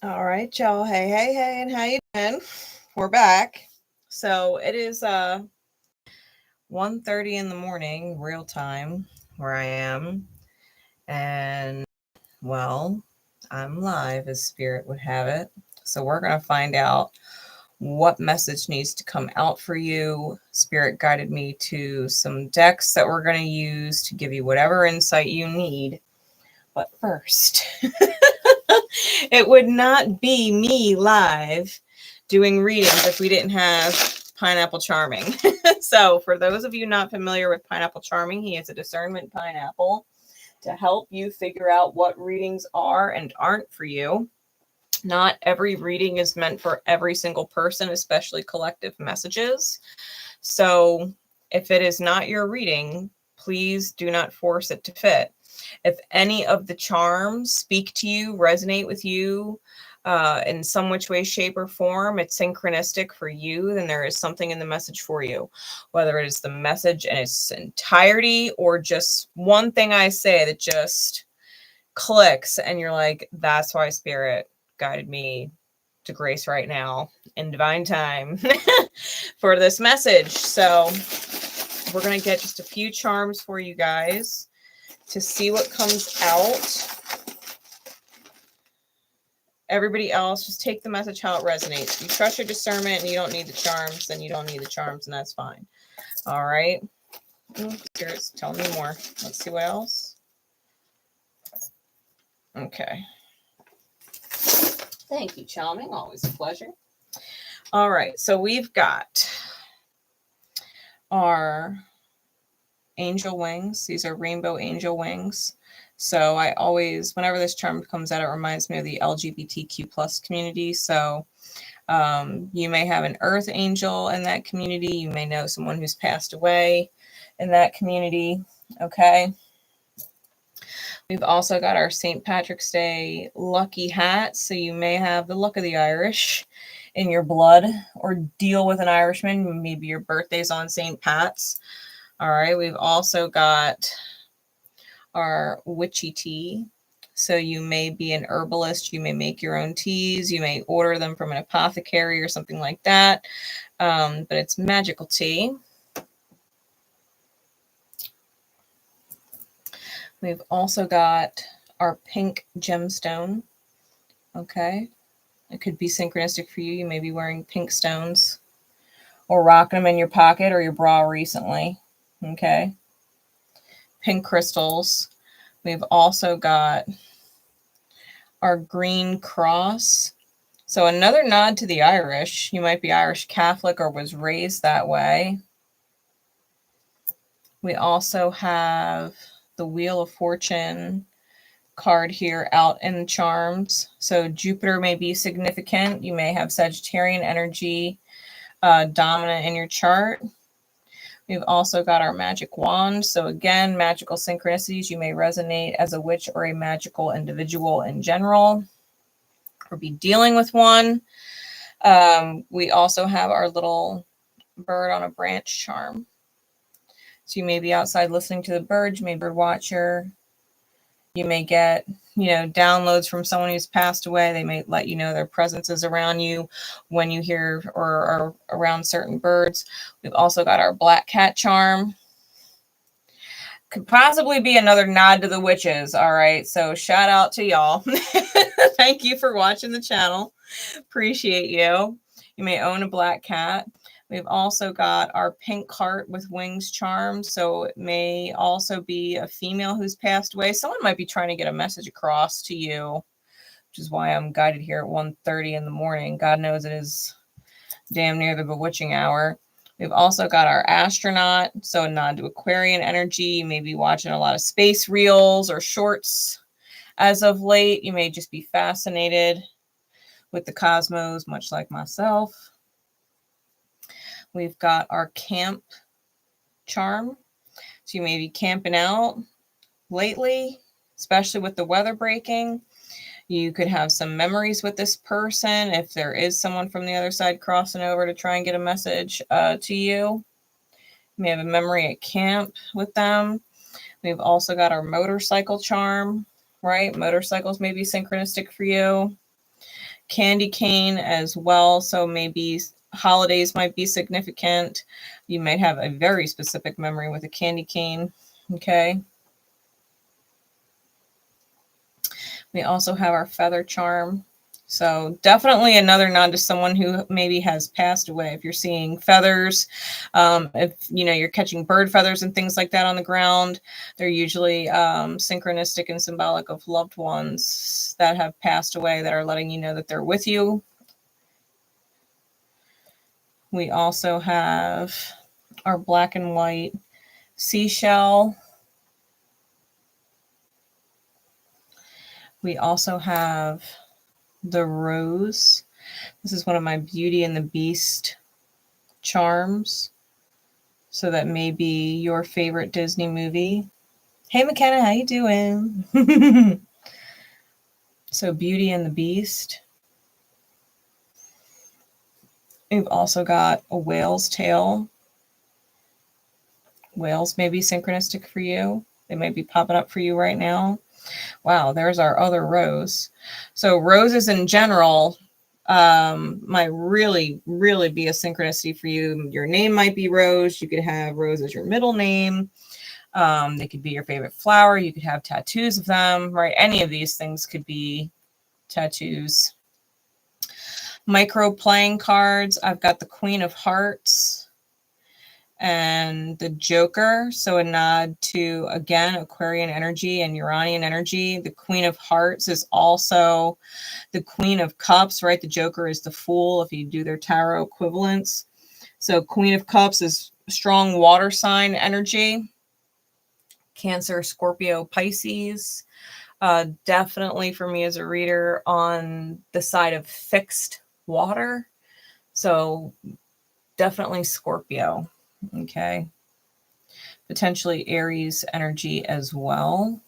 All right, y'all. Hey, hey, hey, and how you doing? We're back. So it is 1:30 in the morning, real time, where I am. And well, I'm live as spirit would have it. So we're gonna find out what message needs to come out for you. Spirit guided me to some decks that we're gonna use to give you whatever insight you need. But first, it would not be me live doing readings if we didn't have Pineapple Charming. So for those of you not familiar with Pineapple Charming, he is a discernment pineapple to help you figure out what readings are and aren't for you. Not every reading is meant for every single person, especially collective messages. So if it is not your reading, please do not force it to fit. If any of the charms speak to you, resonate with you in some which way, shape, or form, it's synchronistic for you, then there is something in the message for you. Whether it is the message in its entirety or just one thing I say that just clicks and you're like, that's why Spirit guided me to Grace right now in divine time for this message. So we're going to get just a few charms for you guys to see what comes out. Everybody else, just take the message how it resonates. If you trust your discernment and you don't need the charms, then you don't need the charms, and that's fine. All right. Spirit's telling me more. Let's see what else. Okay. Thank you, Charming. Always a pleasure. All right. So we've got our angel wings. These are rainbow angel wings. So I always, whenever this charm comes out, it reminds me of the LGBTQ plus community. So you may have an earth angel in that community. You may know someone who's passed away in that community. Okay. We've also got our St. Patrick's Day lucky hat. So you may have the luck of the Irish in your blood or deal with an Irishman. Maybe your birthday's on St. Pat's. All right. We've also got our witchy tea. So you may be an herbalist. You may make your own teas. You may order them from an apothecary or something like that. But it's magical tea. We've also got our pink gemstone. Okay. It could be synchronistic for you. You may be wearing pink stones or rocking them in your pocket or your bra recently. Okay. Pink crystals. We've also got our green cross. So another nod to the Irish. You might be Irish Catholic or was raised that way. We also have the Wheel of Fortune card here out in charms. So Jupiter may be significant. You may have Sagittarian energy dominant in your chart. We've also got our magic wand. So again, magical synchronicities. You may resonate as a witch or a magical individual in general or be dealing with one. We also have our little bird on a branch charm. So you may be outside listening to the birds. You may be a bird watcher. You may get, downloads from someone who's passed away. They may let you know their presence is around you when you hear or are around certain birds. We've also got our black cat charm. Could possibly be another nod to the witches. All right. So shout out to y'all. Thank you for watching the channel. Appreciate you. You may own a black cat. We've also got our pink heart with wings charm. So it may also be a female who's passed away. Someone might be trying to get a message across to you, which is why I'm guided here at 1:30 in the morning. God knows it is damn near the bewitching hour. We've also got our astronaut. So a nod to Aquarian energy. You may be watching a lot of space reels or shorts as of late. You may just be fascinated with the cosmos, much like myself. We've got our camp charm. So you may be camping out lately, especially with the weather breaking. You could have some memories with this person if there is someone from the other side crossing over to try and get a message to you. You may have a memory at camp with them. We've also got our motorcycle charm, right? Motorcycles may be synchronistic for you. candy cane as well. So maybe holidays might be significant. You might have a very specific memory with a candy cane. Okay. We also have our feather charm. So definitely another nod to someone who maybe has passed away. If you're seeing feathers, if you're catching bird feathers and things like that on the ground, they're usually synchronistic and symbolic of loved ones that have passed away that are letting you know that they're with you. We also have our black and white seashell. We also have the rose. This is one of my Beauty and the Beast charms. So that may be your favorite Disney movie. Hey McKenna, how you doing? So Beauty and the Beast. We've also got a whale's tail. Whales may be synchronistic for you. They might be popping up for you right now. Wow, there's our other rose. So roses in general might really, really be a synchronicity for you. Your name might be Rose. You could have Rose as your middle name. They could be your favorite flower. You could have tattoos of them, right? Any of these things could be tattoos. Micro playing cards. I've got the Queen of Hearts and the Joker. So a nod to, again, Aquarian energy and Uranian energy. The Queen of Hearts is also the Queen of Cups, right? The Joker is the Fool if you do their tarot equivalents. So Queen of Cups is strong water sign energy. Cancer, Scorpio, Pisces. Definitely for me as a reader on the side of fixed water. So definitely Scorpio. Okay. Potentially Aries energy as well.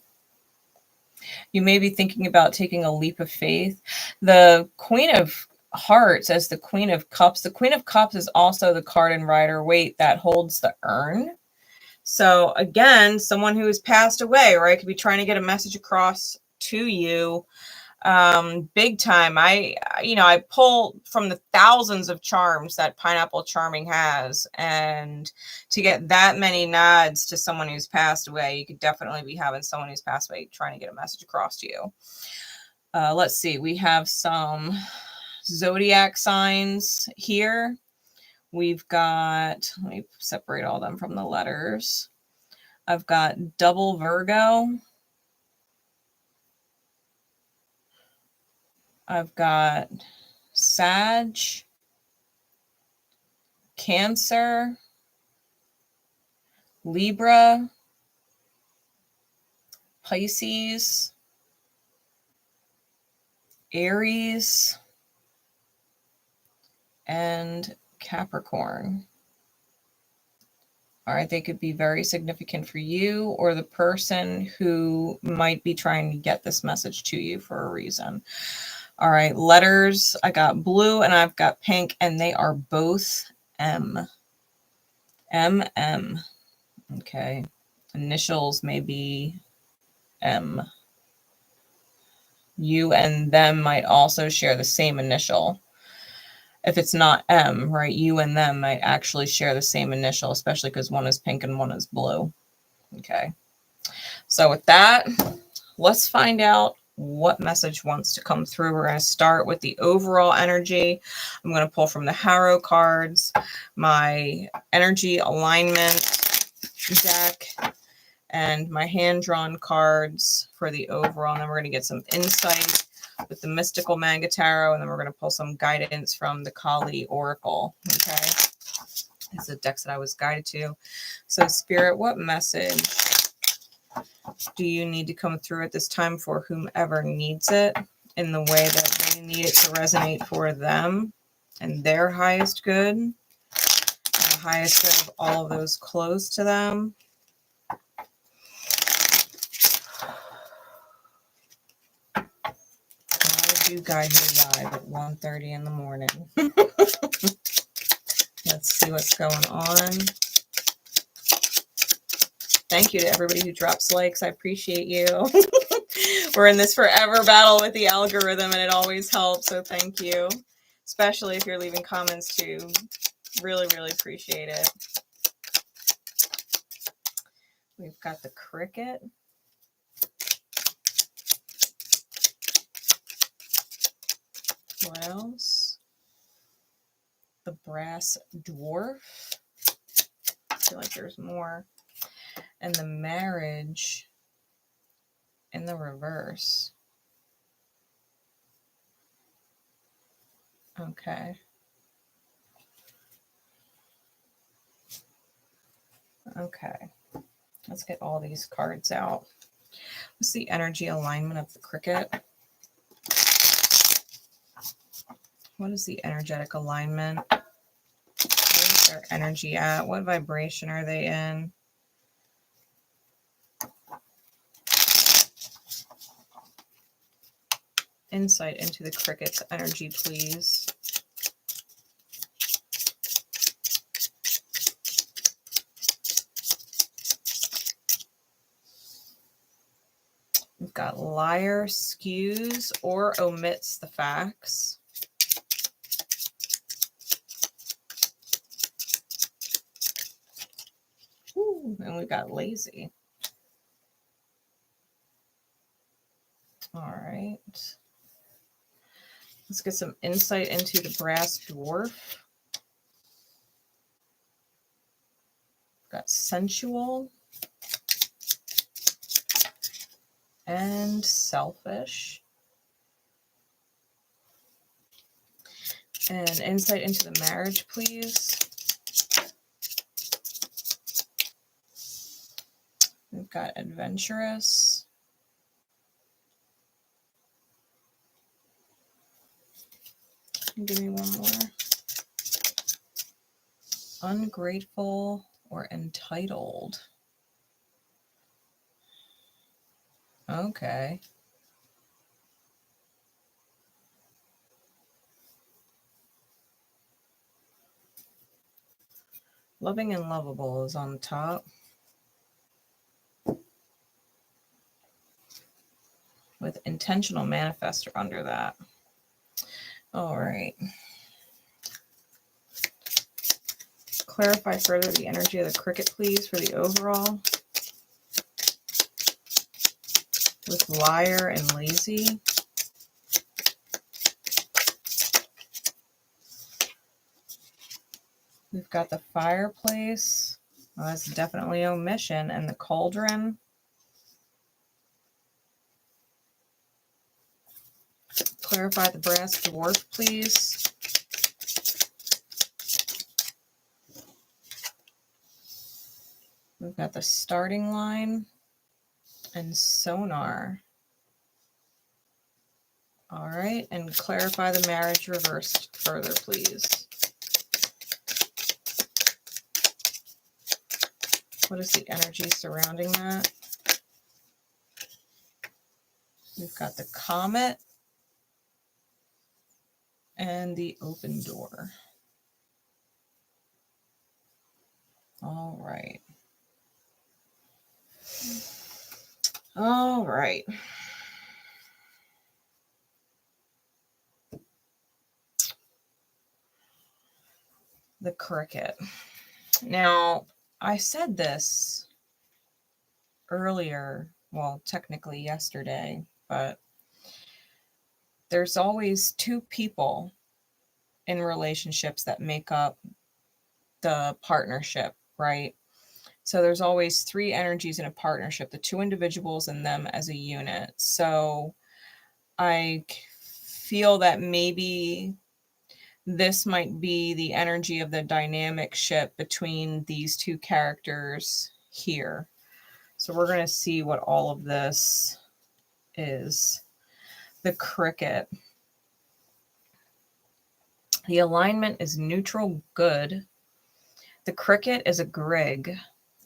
You may be thinking about taking a leap of faith. The Queen of Hearts as the Queen of Cups. The Queen of Cups is also the card in Rider-Waite that holds the urn. So again, someone who has passed away, right, could be trying to get a message across to you. Big time. I pull from the thousands of charms that Pineapple Charming has, and to get that many nods to someone who's passed away, you could definitely be having someone who's passed away trying to get a message across to you. Let's see. We have some zodiac signs here. We've got, let me separate all them from the letters. I've got double Virgo. I've got Sag, Cancer, Libra, Pisces, Aries, and Capricorn. All right, they could be very significant for you or the person who might be trying to get this message to you for a reason. All right, letters, I got blue and I've got pink, and they are both M. M. Okay. Initials may be M. You and them might also share the same initial. If it's not M, right, you and them might actually share the same initial, especially because one is pink and one is blue. Okay. So with that, let's find out what message wants to come through. We're going to start with the overall energy. I'm going to pull from the Harrow cards, my energy alignment deck, and my hand-drawn cards for the overall. And then we're going to get some insight with the Mystical Manga Tarot, and then we're going to pull some guidance from the Kali Oracle. Okay. It's the decks that I was guided to. So Spirit, what message do you need to come through at this time for whomever needs it in the way that they need it to resonate for them and their highest good, and the highest good of all of those close to them? Why would you guide me live at 1:30 in the morning? Let's see what's going on. Thank you to everybody who drops likes. I appreciate you. We're in this forever battle with the algorithm, and it always helps. So thank you, especially if you're leaving comments too. Really, really appreciate it. We've got the cricket. What else? The brass dwarf. I feel like there's more. And the marriage in the reverse. Okay. Okay. Let's get all these cards out. What's the energy alignment of the cricket? What is the energetic alignment? Where's their energy at? What vibration are they in? Insight into the cricket's energy, please. We've got liar, skews, or omits the facts. Ooh, and we've got lazy. All right. Let's get some insight into the brass dwarf. We've got sensual and selfish. And insight into the marriage, please. We've got adventurous. Give me one more. Ungrateful or entitled. Okay. Loving and lovable is on the top. With intentional manifestor under that. All right. Clarify further the energy of the cricket, please, for the overall. With liar and lazy. We've got the fireplace. Well, that's definitely omission. And the cauldron. Clarify the brass dwarf, please. We've got the starting line and sonar. All right, and clarify the marriage reversed further, please. What is the energy surrounding that? We've got the comet and the open door. All right. All right. The cricket. Now, I said this earlier, well, technically yesterday, but there's always two people in relationships that make up the partnership, right? So there's always three energies in a partnership, the two individuals and them as a unit. So I feel that maybe this might be the energy of the dynamic ship between these two characters here. So we're going to see what all of this is. The cricket. The alignment is neutral good. The cricket is a grig,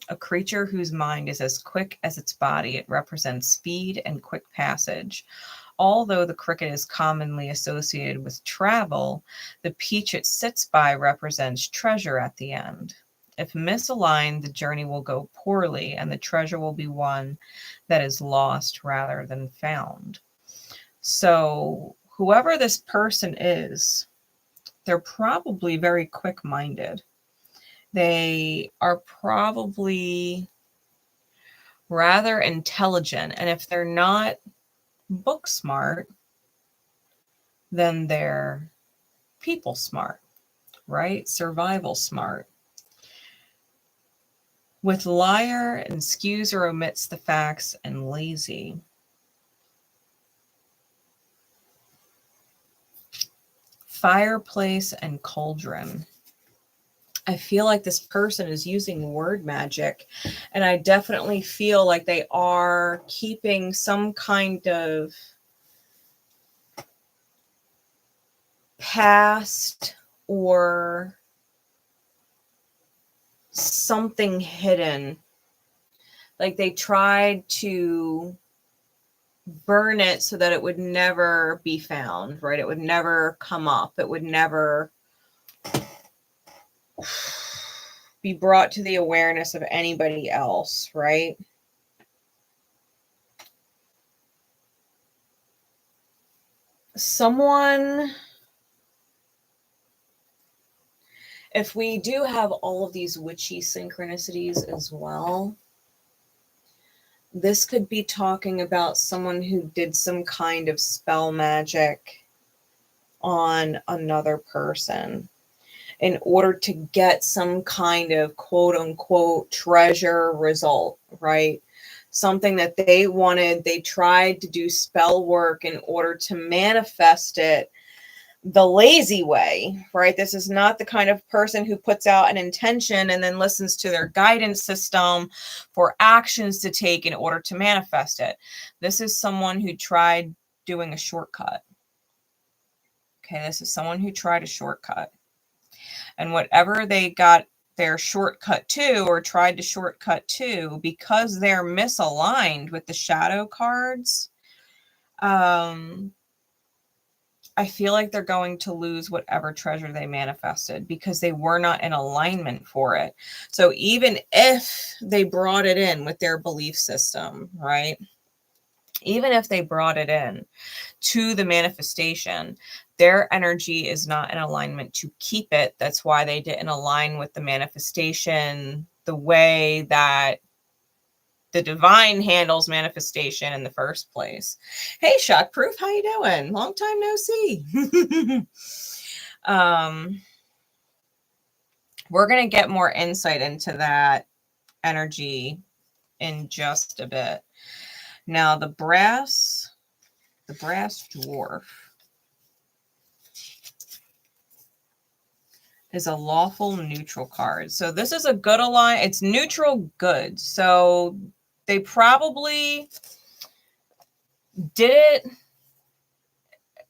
a creature whose mind is as quick as its body. It represents speed and quick passage. Although the cricket is commonly associated with travel, the peach it sits by represents treasure at the end. If misaligned, the journey will go poorly and the treasure will be one that is lost rather than found. So whoever this person is, they're probably very quick-minded. They are probably rather intelligent. And if they're not book smart, then they're people smart, right? Survival smart. With liar and skews or omits the facts and lazy. Fireplace and cauldron. I feel like this person is using word magic, and I definitely feel like they are keeping some kind of past or something hidden. Like they tried to burn it so that it would never be found, right? It would never come up. It would never be brought to the awareness of anybody else, right? Someone, if we do have all of these witchy synchronicities as well, this could be talking about someone who did some kind of spell magic on another person in order to get some kind of quote unquote treasure result, right? Something that they wanted. They tried to do spell work in order to manifest it the lazy way, right? This is not the kind of person who puts out an intention and then listens to their guidance system for actions to take in order to manifest it. This is someone who tried doing a shortcut. Okay, this is someone who tried a shortcut. And whatever they got their shortcut to or tried to shortcut to, because they're misaligned with the shadow cards, I feel like they're going to lose whatever treasure they manifested because they were not in alignment for it. So even if they brought it in with their belief system, right? Even if they brought it in to the manifestation, their energy is not in alignment to keep it. That's why they didn't align with the manifestation the way that the divine handles manifestation in the first place. Hey, Shockproof, how you doing? Long time no see. We're going to get more insight into that energy in just a bit. Now, the brass dwarf is a lawful neutral card. So this is a good align. It's neutral good. So they probably did it.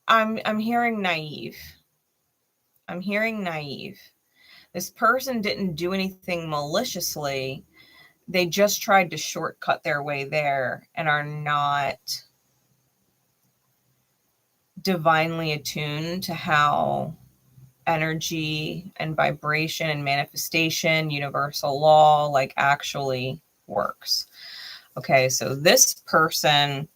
I'm hearing naive. I'm hearing naive. This person didn't do anything maliciously. They just tried to shortcut their way there and are not divinely attuned to how energy and vibration and manifestation, universal law, like actually works. Okay, so this person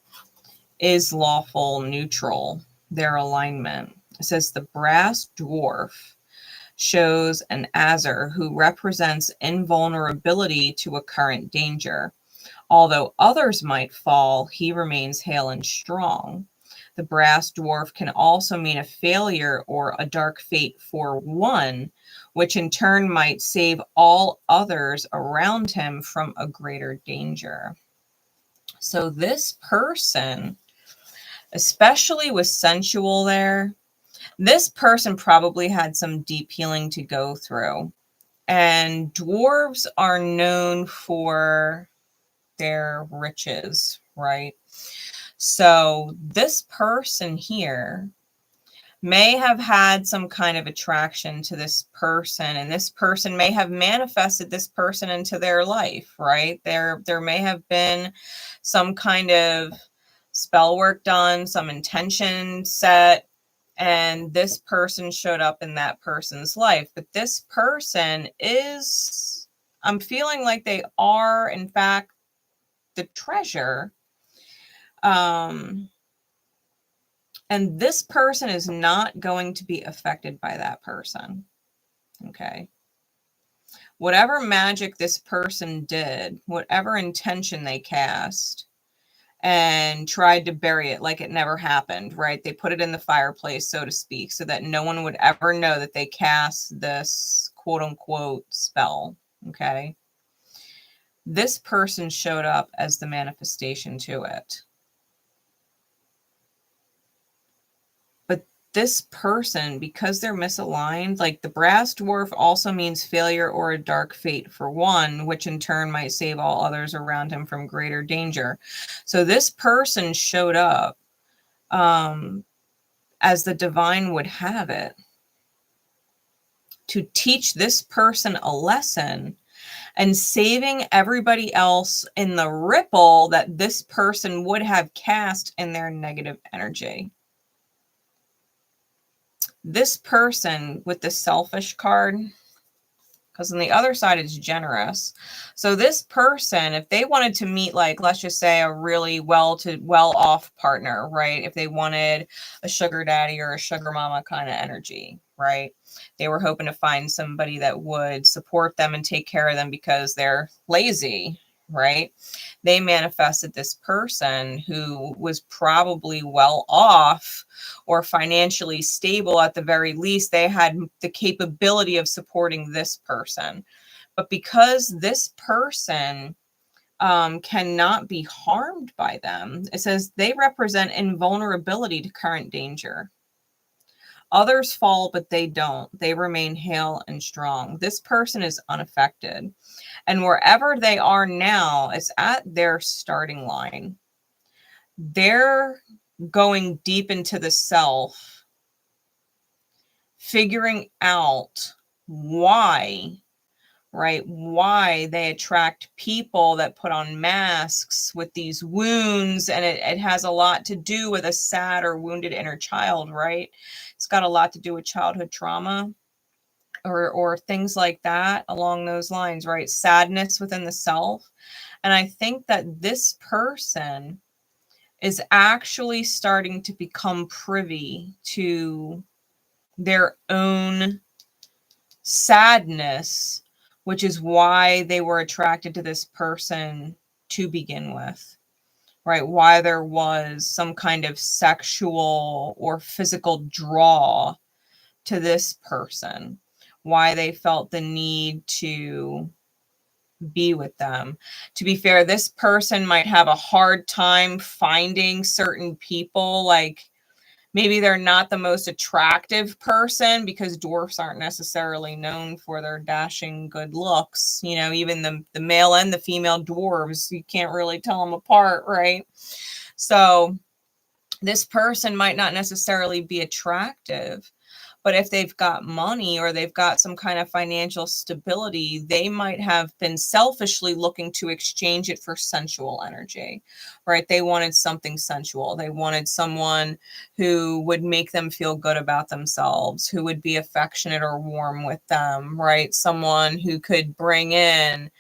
is lawful neutral, their alignment. It says the brass dwarf shows an Azure who represents invulnerability to a current danger. Although others might fall, he remains hale and strong. The brass dwarf can also mean a failure or a dark fate for one, which in turn might save all others around him from a greater danger. So this person, especially with sensual there, this person probably had some deep healing to go through. And dwarves are known for their riches, right? So this person here may have had some kind of attraction to this person, and this person may have manifested this person into their life, right? There may have been some kind of spell work done, some intention set, and this person showed up in that person's life. But this person is I'm feeling like they are, in fact, the treasure. And this person is not going to be affected by that person. Okay. Whatever magic this person did, whatever intention they cast, and tried to bury it like it never happened, right? They put it in the fireplace, so to speak, so that no one would ever know that they cast this quote unquote spell. Okay. This person showed up as the manifestation to it. But this person, because they're misaligned, like the brass dwarf also means failure or a dark fate for one, which in turn might save all others around him from greater danger. So this person showed up as the divine would have it, to teach this person a lesson and saving everybody else in the ripple that this person would have cast in their negative energy. This person with the selfish card, because on the other side it's generous. So this person, if they wanted to meet, like, let's just say a really well-off partner, right? If they wanted a sugar daddy or a sugar mama kind of energy, right? They were hoping to find somebody that would support them and take care of them because they're lazy, right? They manifested this person who was probably well off or financially stable. At the very least, they had the capability of supporting this person. But because this person cannot be harmed by them, it says they represent invulnerability to current danger. Others fall, but they don't. They remain hale and strong. This person is unaffected. And wherever they are now, it's at their starting line. They're going deep into the self, figuring out why, right? Why they attract people that put on masks with these wounds. And it has a lot to do with a sad or wounded inner child, right? It's got a lot to do with childhood trauma or things like that along those lines, right? Sadness within the self. And I think that this person is actually starting to become privy to their own sadness, which is why they were attracted to this person to begin with, right? Why there was some kind of sexual or physical draw to this person, why they felt the need to be with them. To be fair, this person might have a hard time finding certain people. Like maybe they're not the most attractive person, because dwarfs aren't necessarily known for their dashing good looks. You know, even the male and the female dwarves, you can't really tell them apart, right? So this person might not necessarily be attractive, but if they've got money or they've got some kind of financial stability, they might have been selfishly looking to exchange it for sensual energy, right? They wanted something sensual. They wanted someone who would make them feel good about themselves, who would be affectionate or warm with them, right? Someone who could bring in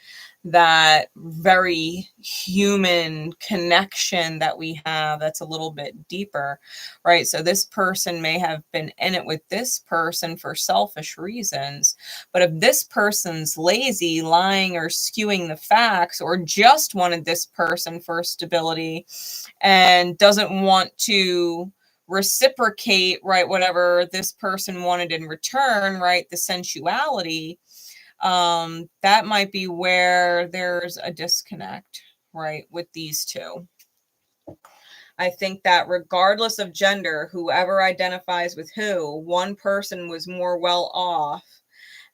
that very human connection that we have that's a little bit deeper, right? So this person may have been in it with this person for selfish reasons, but if this person's lazy, lying, or skewing the facts, or just wanted this person for stability and doesn't want to reciprocate, right, whatever this person wanted in return, right, the sensuality, that might be where there's a disconnect, right, with these two. I think that regardless of gender, whoever identifies with who, one person was more well off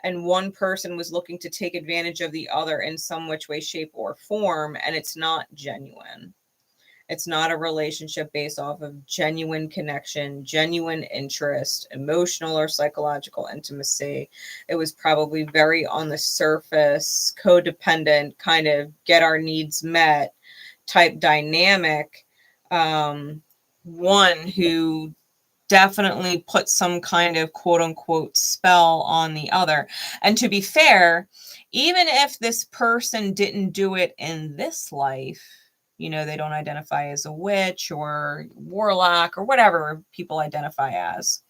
and one person was looking to take advantage of the other in some which way, shape, or form, and it's not genuine. It's not a relationship based off of genuine connection, genuine interest, emotional or psychological intimacy. It was probably very on the surface, codependent, kind of get our needs met type dynamic. One who definitely put some kind of quote unquote spell on the other. And to be fair, even if this person didn't do it in this life, you know, they don't identify as a witch or warlock or whatever people identify as,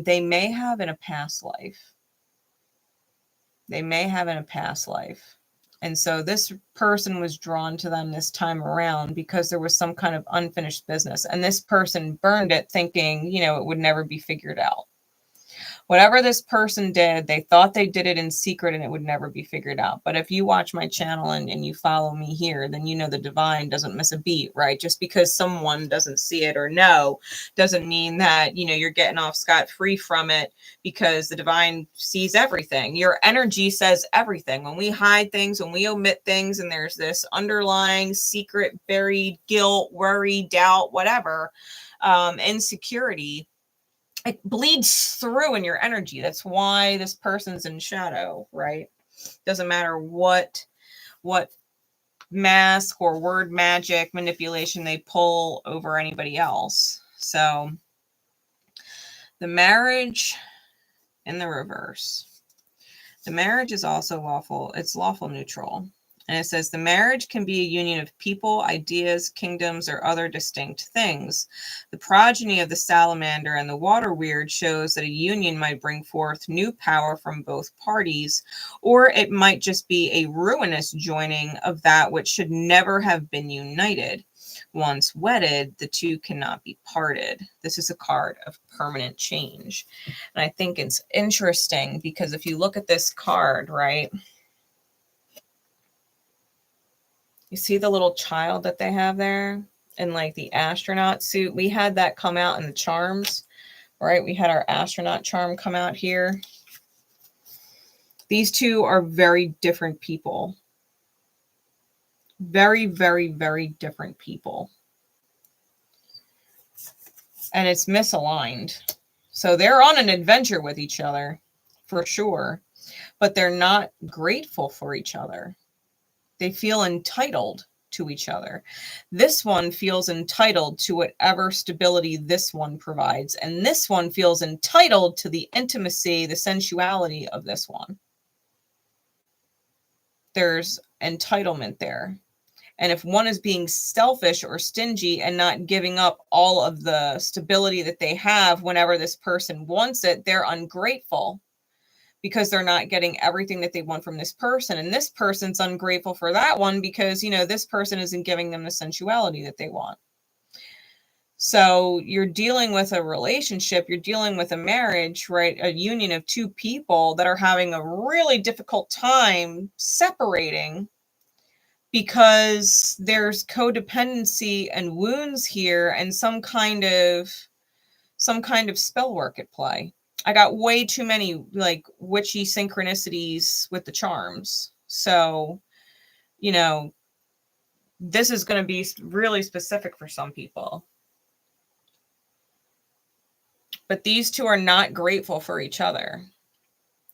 they may have in a past life. They may have in a past life. And so this person was drawn to them this time around because there was some kind of unfinished business. And this person burned it thinking, you know, it would never be figured out. Whatever this person did, they thought they did it in secret and it would never be figured out. But if you watch my channel and you follow me here, then you know the divine doesn't miss a beat, right? Just because someone doesn't see it or know doesn't mean that, you know, you're getting off scot-free from it, because the divine sees everything. Your energy says everything. When we hide things, when we omit things, and there's this underlying secret, buried guilt, worry, doubt, whatever, insecurity, it bleeds through in your energy. That's why this person's in shadow, right? Doesn't matter what mask or word magic manipulation they pull over anybody else. So the marriage in the reverse. The marriage is also lawful. It's lawful neutral. And it says the marriage can be a union of people, ideas, kingdoms, or other distinct things. The progeny of the salamander and the water weird shows that a union might bring forth new power from both parties, or it might just be a ruinous joining of that which should never have been united. Once wedded, the two cannot be parted. This is a card of permanent change. And I think it's interesting because if you look at this card, right? You see the little child that they have there in like the astronaut suit? We had that come out in the charms, right? We had our astronaut charm come out here. These two are very different people. Very, very, very different people. And it's misaligned. So they're on an adventure with each other for sure, but they're not grateful for each other. They feel entitled to each other. This one feels entitled to whatever stability this one provides. And this one feels entitled to the intimacy, the sensuality of this one. There's entitlement there. And if one is being selfish or stingy and not giving up all of the stability that they have whenever this person wants it, they're ungrateful, because they're not getting everything that they want from this person. And this person's ungrateful for that one because, you know, this person isn't giving them the sensuality that they want. So you're dealing with a relationship, you're dealing with a marriage, right? A union of two people that are having a really difficult time separating because there's codependency and wounds here and some kind of spell work at play. I got way too many like witchy synchronicities with the charms. So, you know, this is going to be really specific for some people. But these two are not grateful for each other.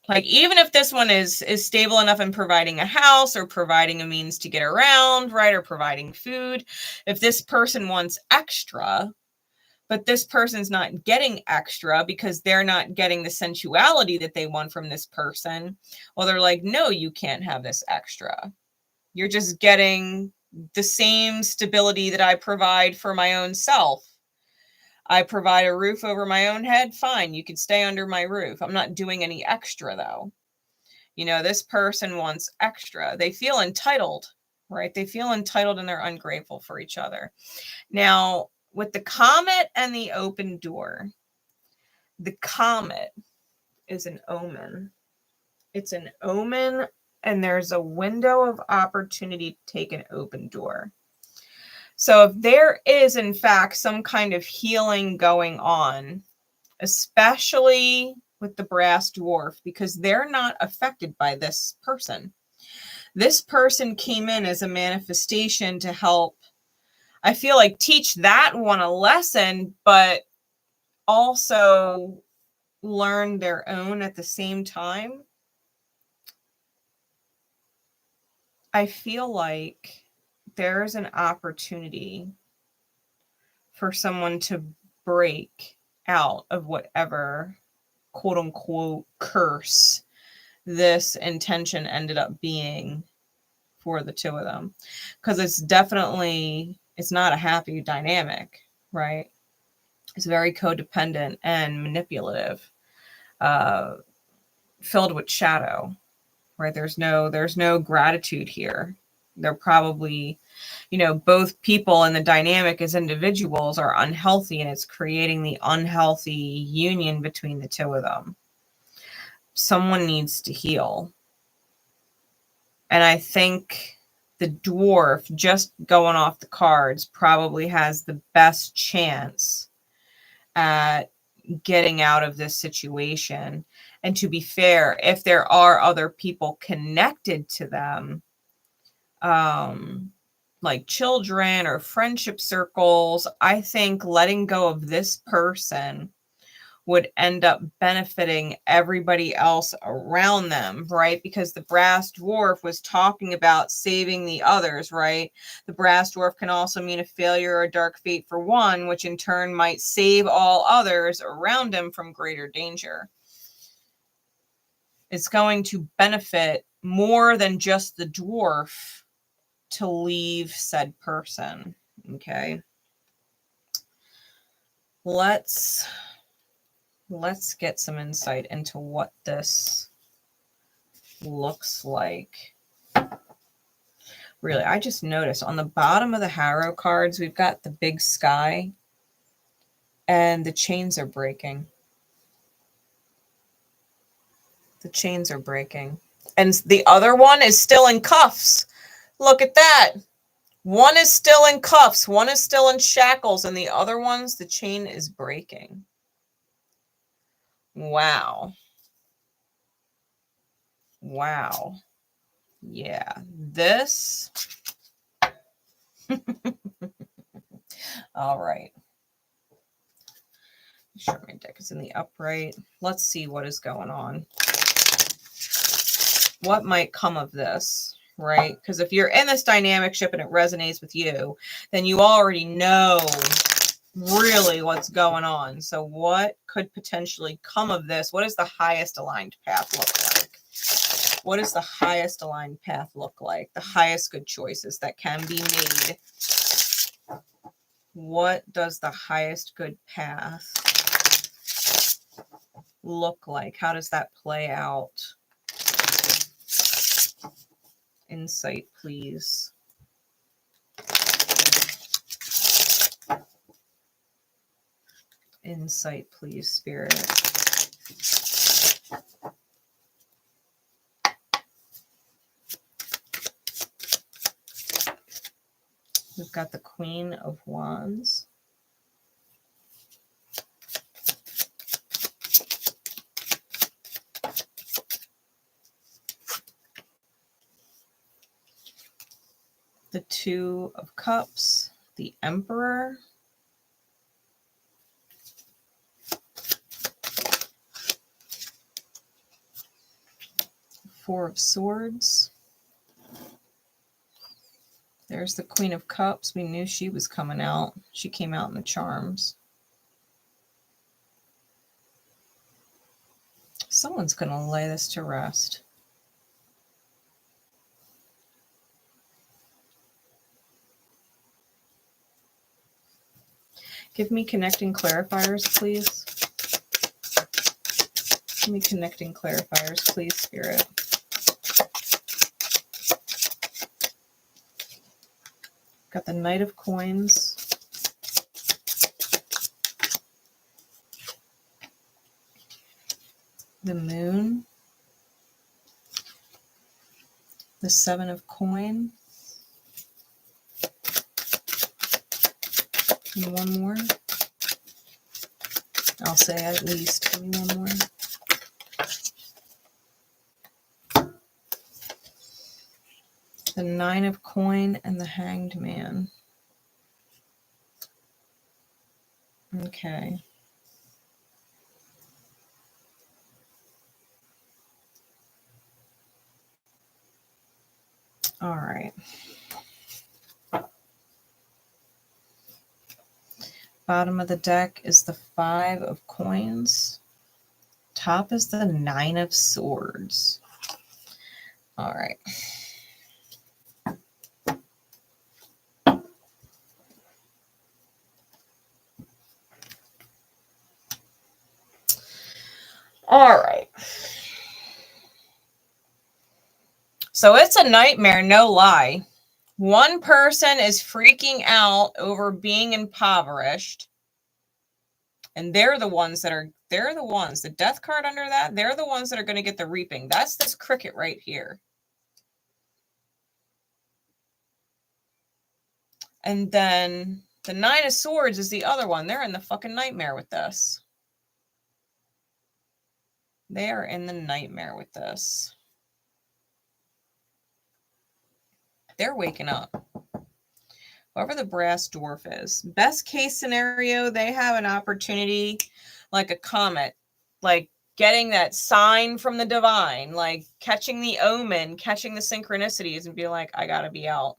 Like, even if this one is stable enough in providing a house or providing a means to get around, right, or providing food, if this person wants extra, but this person's not getting extra because they're not getting the sensuality that they want from this person, well, they're like, no, you can't have this extra. You're just getting the same stability that I provide for my own self. I provide a roof over my own head. Fine, you could stay under my roof. I'm not doing any extra, though. You know, this person wants extra. They feel entitled, right? They feel entitled and they're ungrateful for each other. Now, with the comet and the open door, the comet is an omen. It's an omen, and there's a window of opportunity to take an open door. So if there is, in fact, some kind of healing going on, especially with the brass dwarf, because they're not affected by this person. This person came in as a manifestation to help, I feel like, teach that one a lesson, but also learn their own at the same time. I feel like there's an opportunity for someone to break out of whatever quote unquote curse this intention ended up being for the two of them. Because it's definitely, it's not a happy dynamic, right? It's very codependent and manipulative, filled with shadow, right? There's no gratitude here. They're probably, you know, both people in the dynamic as individuals are unhealthy, and it's creating the unhealthy union between the two of them. Someone needs to heal. And I think the dwarf, just going off the cards, probably has the best chance at getting out of this situation. And to be fair, if there are other people connected to them, like children or friendship circles, I think letting go of this person would end up benefiting everybody else around them, right? Because the brass dwarf was talking about saving the others, right? The brass dwarf can also mean a failure or a dark fate for one, which in turn might save all others around him from greater danger. It's going to benefit more than just the dwarf to leave said person, okay? Let's get some insight into what this looks like. Really, I just noticed on the bottom of the Harrow cards, we've got the big sky and the chains are breaking. The chains are breaking. And the other one is still in cuffs. Look at that. One is still in cuffs. One is still in shackles. And the other one's, the chain is breaking. Wow. Wow. Yeah. This. All right. Sure, my deck is in the upright. Let's see what is going on. What might come of this, right? Because if you're in this dynamic ship and it resonates with you, then you already know really what's going on. So what could potentially come of this? What does the highest aligned path look like? What does the highest aligned path look like? The highest good choices that can be made. What does the highest good path look like? How does that play out? Insight, please. Insight, please, Spirit. We've got the Queen of Wands. The Two of Cups, the Emperor. Four of Swords. There's the Queen of Cups. We knew she was coming out. She came out in the charms. Someone's going to lay this to rest. Give me connecting clarifiers, please. Give me connecting clarifiers, please, Spirit. Got the Knight of Coins. The Moon. The Seven of Coin. And one more. I'll say at least. Give me one more. The Nine of Coin and the Hanged Man. Okay. All right. Bottom of the deck is the 5 of coins. Top is the 9 of swords. All right. All right. So it's a nightmare, no lie. One person is freaking out over being impoverished. And they're the ones, the death card under that, they're the ones that are going to get the reaping. That's this cricket right here. And then the 9 of swords is the other one. They're in the fucking nightmare with this. They are in the nightmare with this. They're waking up. Whoever the brass dwarf is. Best case scenario, they have an opportunity like a comet, like getting that sign from the divine, like catching the omen, catching the synchronicities and be like, I gotta be out.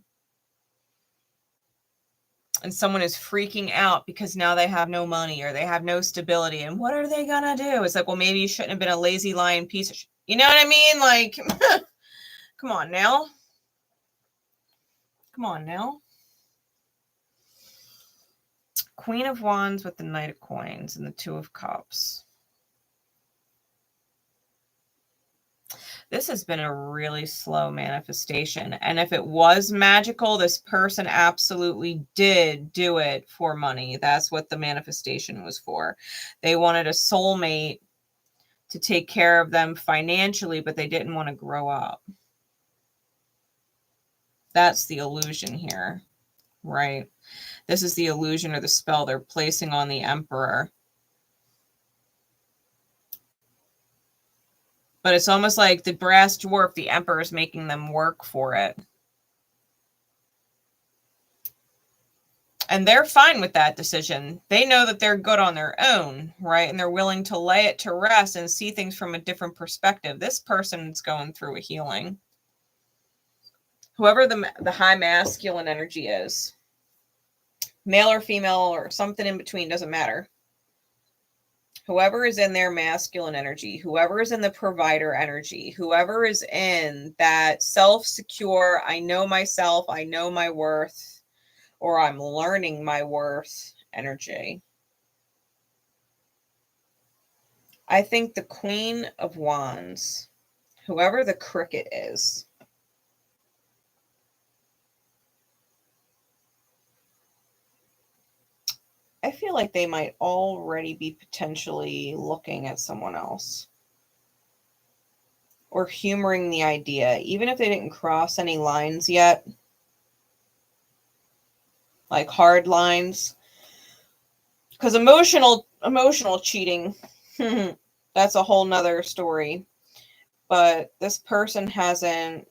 And someone is freaking out because now they have no money or they have no stability. And what are they gonna do? It's like, well, maybe you shouldn't have been a lazy lion piece of shit. You know what I mean? Like, come on now. Come on now. Queen of Wands with the Knight of Coins and the 2 of Cups. This has been a really slow manifestation. And if it was magical, this person absolutely did do it for money. That's what the manifestation was for. They wanted a soulmate to take care of them financially, but they didn't want to grow up. That's the illusion here, right? This is the illusion or the spell they're placing on the Emperor. But it's almost like the brass dwarf, the Emperor is making them work for it. And they're fine with that decision. They know that they're good on their own, right? And they're willing to lay it to rest and see things from a different perspective. This person's going through a healing. Whoever the high masculine energy is, male or female or something in between, doesn't matter. Whoever is in their masculine energy, whoever is in the provider energy, whoever is in that self-secure, I know myself, I know my worth, or I'm learning my worth energy. I think the Queen of Wands, whoever the cricket is, I feel like they might already be potentially looking at someone else or humoring the idea, even if they didn't cross any lines yet, like hard lines. Because emotional cheating, that's a whole nother story. But this person hasn't,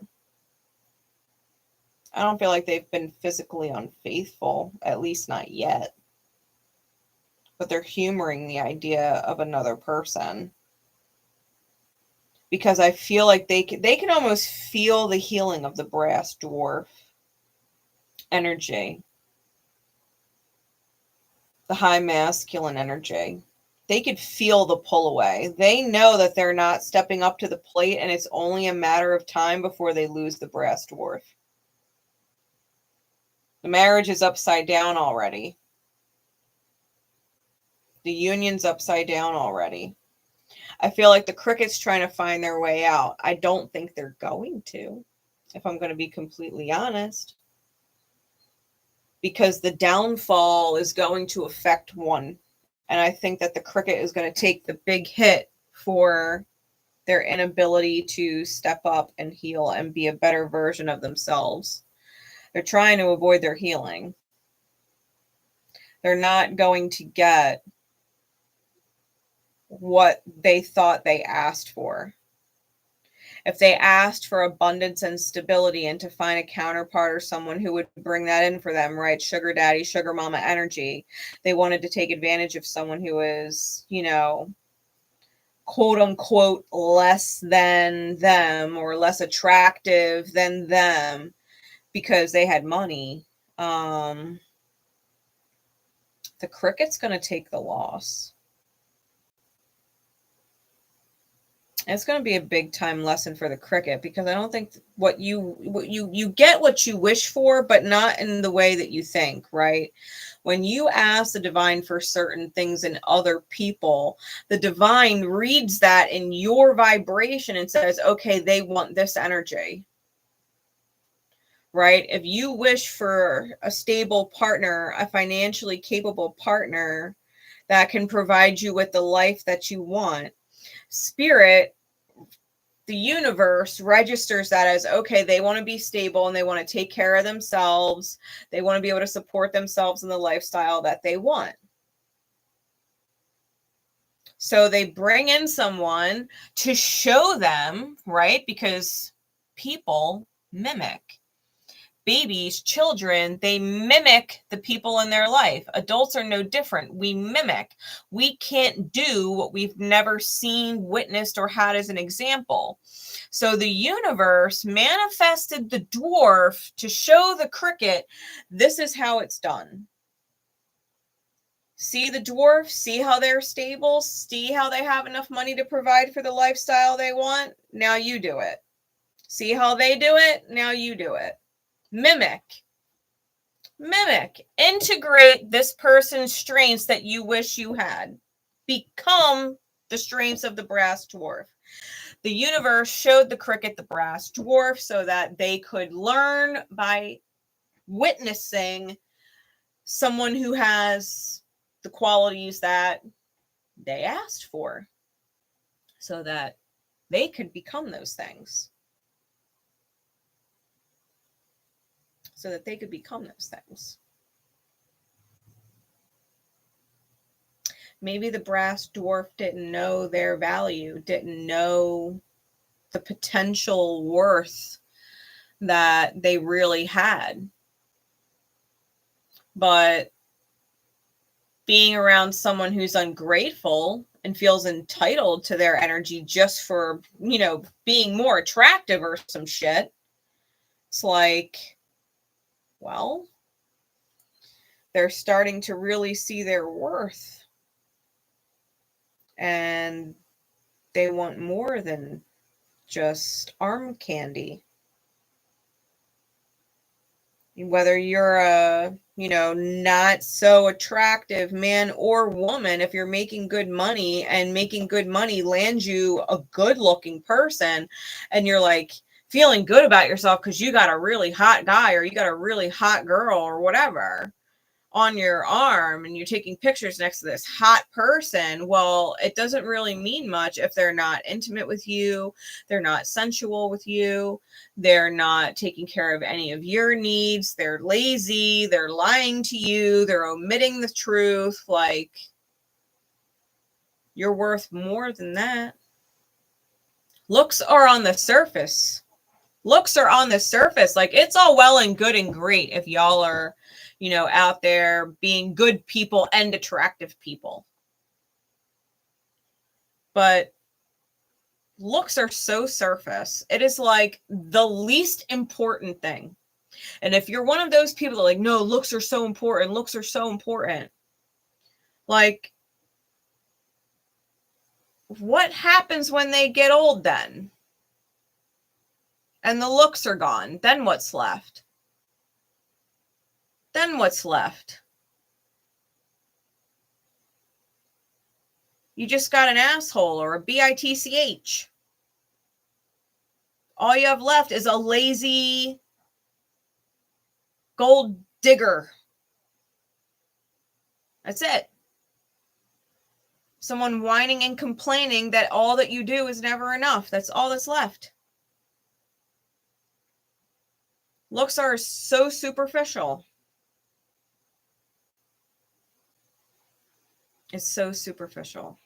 I don't feel like they've been physically unfaithful, at least not yet. But they're humoring the idea of another person. Because I feel like they can almost feel the healing of the brass dwarf energy. The high masculine energy. They could feel the pull away. They know that they're not stepping up to the plate and it's only a matter of time before they lose the brass dwarf. The marriage is upside down already. The union's upside down already. I feel like the cricket's trying to find their way out. I don't think they're going to, if I'm going to be completely honest. Because the downfall is going to affect one. And I think that the cricket is going to take the big hit for their inability to step up and heal and be a better version of themselves. They're trying to avoid their healing. They're not going to get what they thought they asked for. If they asked for abundance and stability and to find a counterpart or someone who would bring that in for them, right? Sugar daddy, sugar mama energy. They wanted to take advantage of someone who is, you know, quote unquote, less than them or less attractive than them because they had money. The the cricket's going to take the loss. It's going to be a big time lesson for the cricket, because I don't think you get what you wish for, but not in the way that you think, right? When you ask the divine for certain things in other people, the divine reads that in your vibration and says, okay, they want this energy, right? If you wish for a stable partner, a financially capable partner that can provide you with the life that you want, Spirit, the universe, registers that as, okay, they want to be stable and they want to take care of themselves. They want to be able to support themselves in the lifestyle that they want. So they bring in someone to show them, right? Because people mimic. Babies, children, they mimic the people in their life. Adults are no different. We mimic. We can't do what we've never seen, witnessed, or had as an example. So the universe manifested the dwarf to show the cricket, this is how it's done. See the dwarf, see how they're stable, see how they have enough money to provide for the lifestyle they want. Now you do it. See how they do it. Now you do it. Mimic, integrate this person's strengths that you wish you had. Become the strengths of the brass dwarf. The universe showed the cricket the brass dwarf so that they could learn by witnessing someone who has the qualities that they asked for, so that they could become those things. Maybe the brass dwarf didn't know their value, didn't know the potential worth that they really had. But being around someone who's ungrateful and feels entitled to their energy just for, being more attractive or some shit, it's like, well, they're starting to really see their worth. And they want more than just arm candy. Whether you're a, not so attractive man or woman, if you're making good money and making good money lands you a good looking person, and you're like feeling good about yourself because you got a really hot guy or you got a really hot girl or whatever on your arm, and you're taking pictures next to this hot person, well, it doesn't really mean much if they're not intimate with you, they're not sensual with you, they're not taking care of any of your needs, they're lazy, they're lying to you, they're omitting the truth. Like, you're worth more than that. Looks are on the surface. Like, it's all well and good and great if y'all are, out there being good people and attractive people. But looks are so surface. It is like the least important thing. And if you're one of those people that like, no, looks are so important. Like, what happens when they get old then? And the looks are gone. Then what's left? You just got an asshole or a bitch. All you have left is a lazy gold digger. That's it. Someone whining and complaining that all that you do is never enough. That's all that's left. Looks are so superficial. It's so superficial.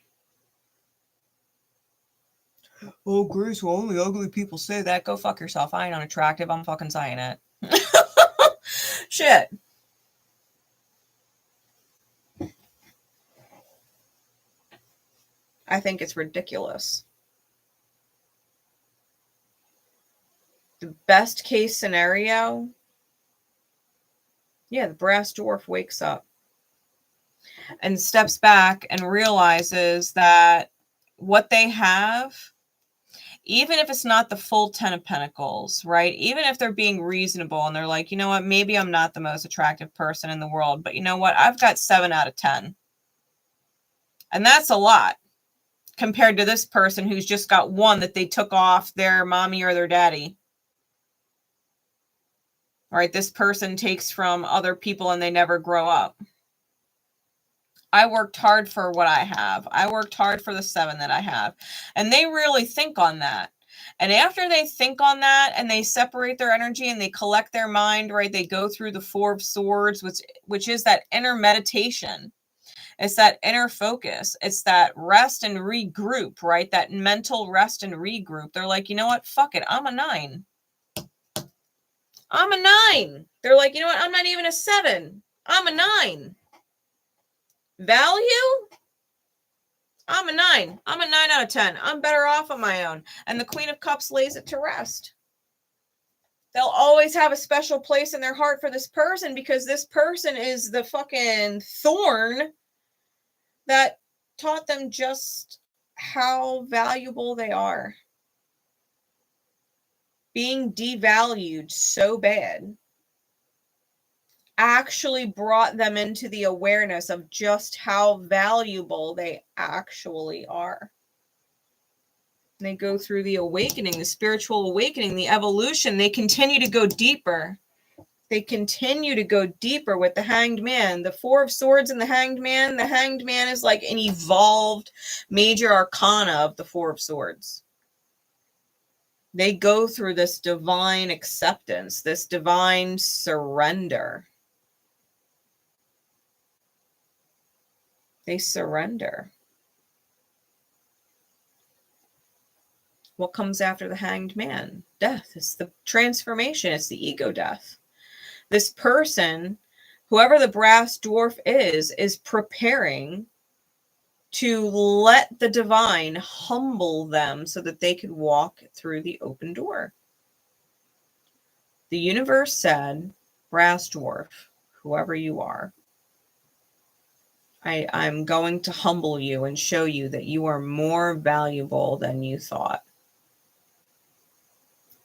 Oh, Grace, well, only ugly people say that. Go fuck yourself. I ain't unattractive. I'm fucking saying it. Shit. I think it's ridiculous. The best case scenario, the brass dwarf wakes up. and steps back and realizes that what they have, even if it's not the full 10 of Pentacles, right? Even if they're being reasonable and they're like, you know what, maybe I'm not the most attractive person in the world, but you know what, I've got 7 out of 10. And that's a lot compared to this person who's just got 1 that they took off their mommy or their daddy. Right? This person takes from other people and they never grow up. I worked hard for what I have. I worked hard for the 7 that I have. And they really think on that. And after they think on that and they separate their energy and they collect their mind, right? They go through the 4 of Swords, which is that inner meditation. It's that inner focus. It's that rest and regroup, right? That mental rest and regroup. They're like, you know what? Fuck it. I'm a 9. I'm a 9. They're like, you know what? I'm not even a 7. I'm a 9. Value? I'm a 9. I'm a 9 out of 10. I'm better off on my own. And the Queen of Cups lays it to rest. They'll always have a special place in their heart for this person because this person is the fucking thorn that taught them just how valuable they are. Being devalued so bad actually brought them into the awareness of just how valuable they actually are. And they go through the awakening, the spiritual awakening, the evolution. They continue to go deeper. They continue to go deeper with the Hanged Man. The 4 of Swords and the Hanged Man. The Hanged Man is like an evolved major arcana of the 4 of Swords. They go through this divine acceptance, this divine surrender. They surrender. What comes after the Hanged Man? Death. It's the transformation. It's the ego death. This person, whoever the brass dwarf is preparing to let the divine humble them so that they could walk through the open door. The universe said, brass dwarf, whoever you are, I'm going to humble you and show you that you are more valuable than you thought.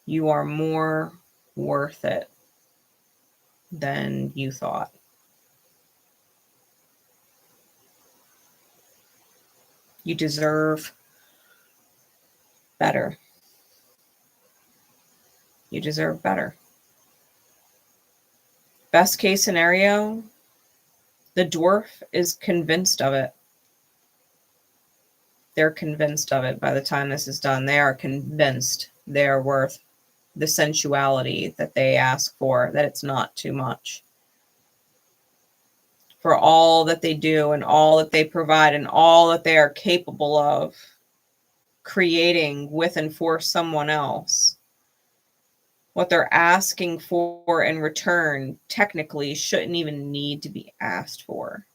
You are more worth it than you thought. You deserve better. You deserve better. Best case scenario, the dwarf is convinced of it. They're convinced of it by the time this is done. They are convinced they're worth the sensuality that they ask for, that it's not too much. For all that they do and all that they provide and all that they are capable of creating with and for someone else. What they're asking for in return technically shouldn't even need to be asked for.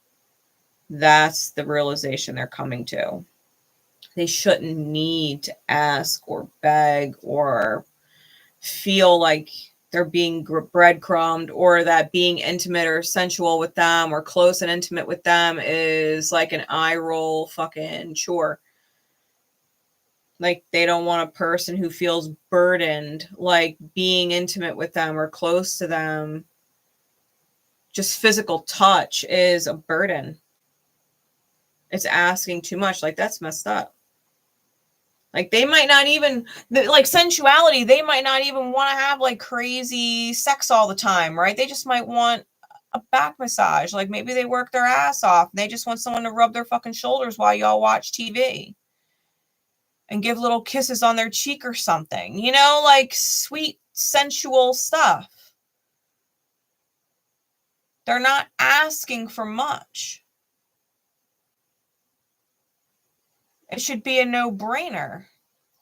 That's the realization they're coming to. They shouldn't need to ask or beg or feel like they're being breadcrumbed, or that being intimate or sensual with them or close and intimate with them is like an eye roll fucking chore. Like they don't want a person who feels burdened, like being intimate with them or close to them. Just physical touch is a burden. It's asking too much. Like that's messed up. Like they might not even, like sensuality, they might not even want to have like crazy sex all the time, right? They just might want a back massage. Like maybe they work their ass off and they just want someone to rub their fucking shoulders while y'all watch TV. And give little kisses on their cheek or something, you know, like sweet, sensual stuff. They're not asking for much. It should be a no-brainer.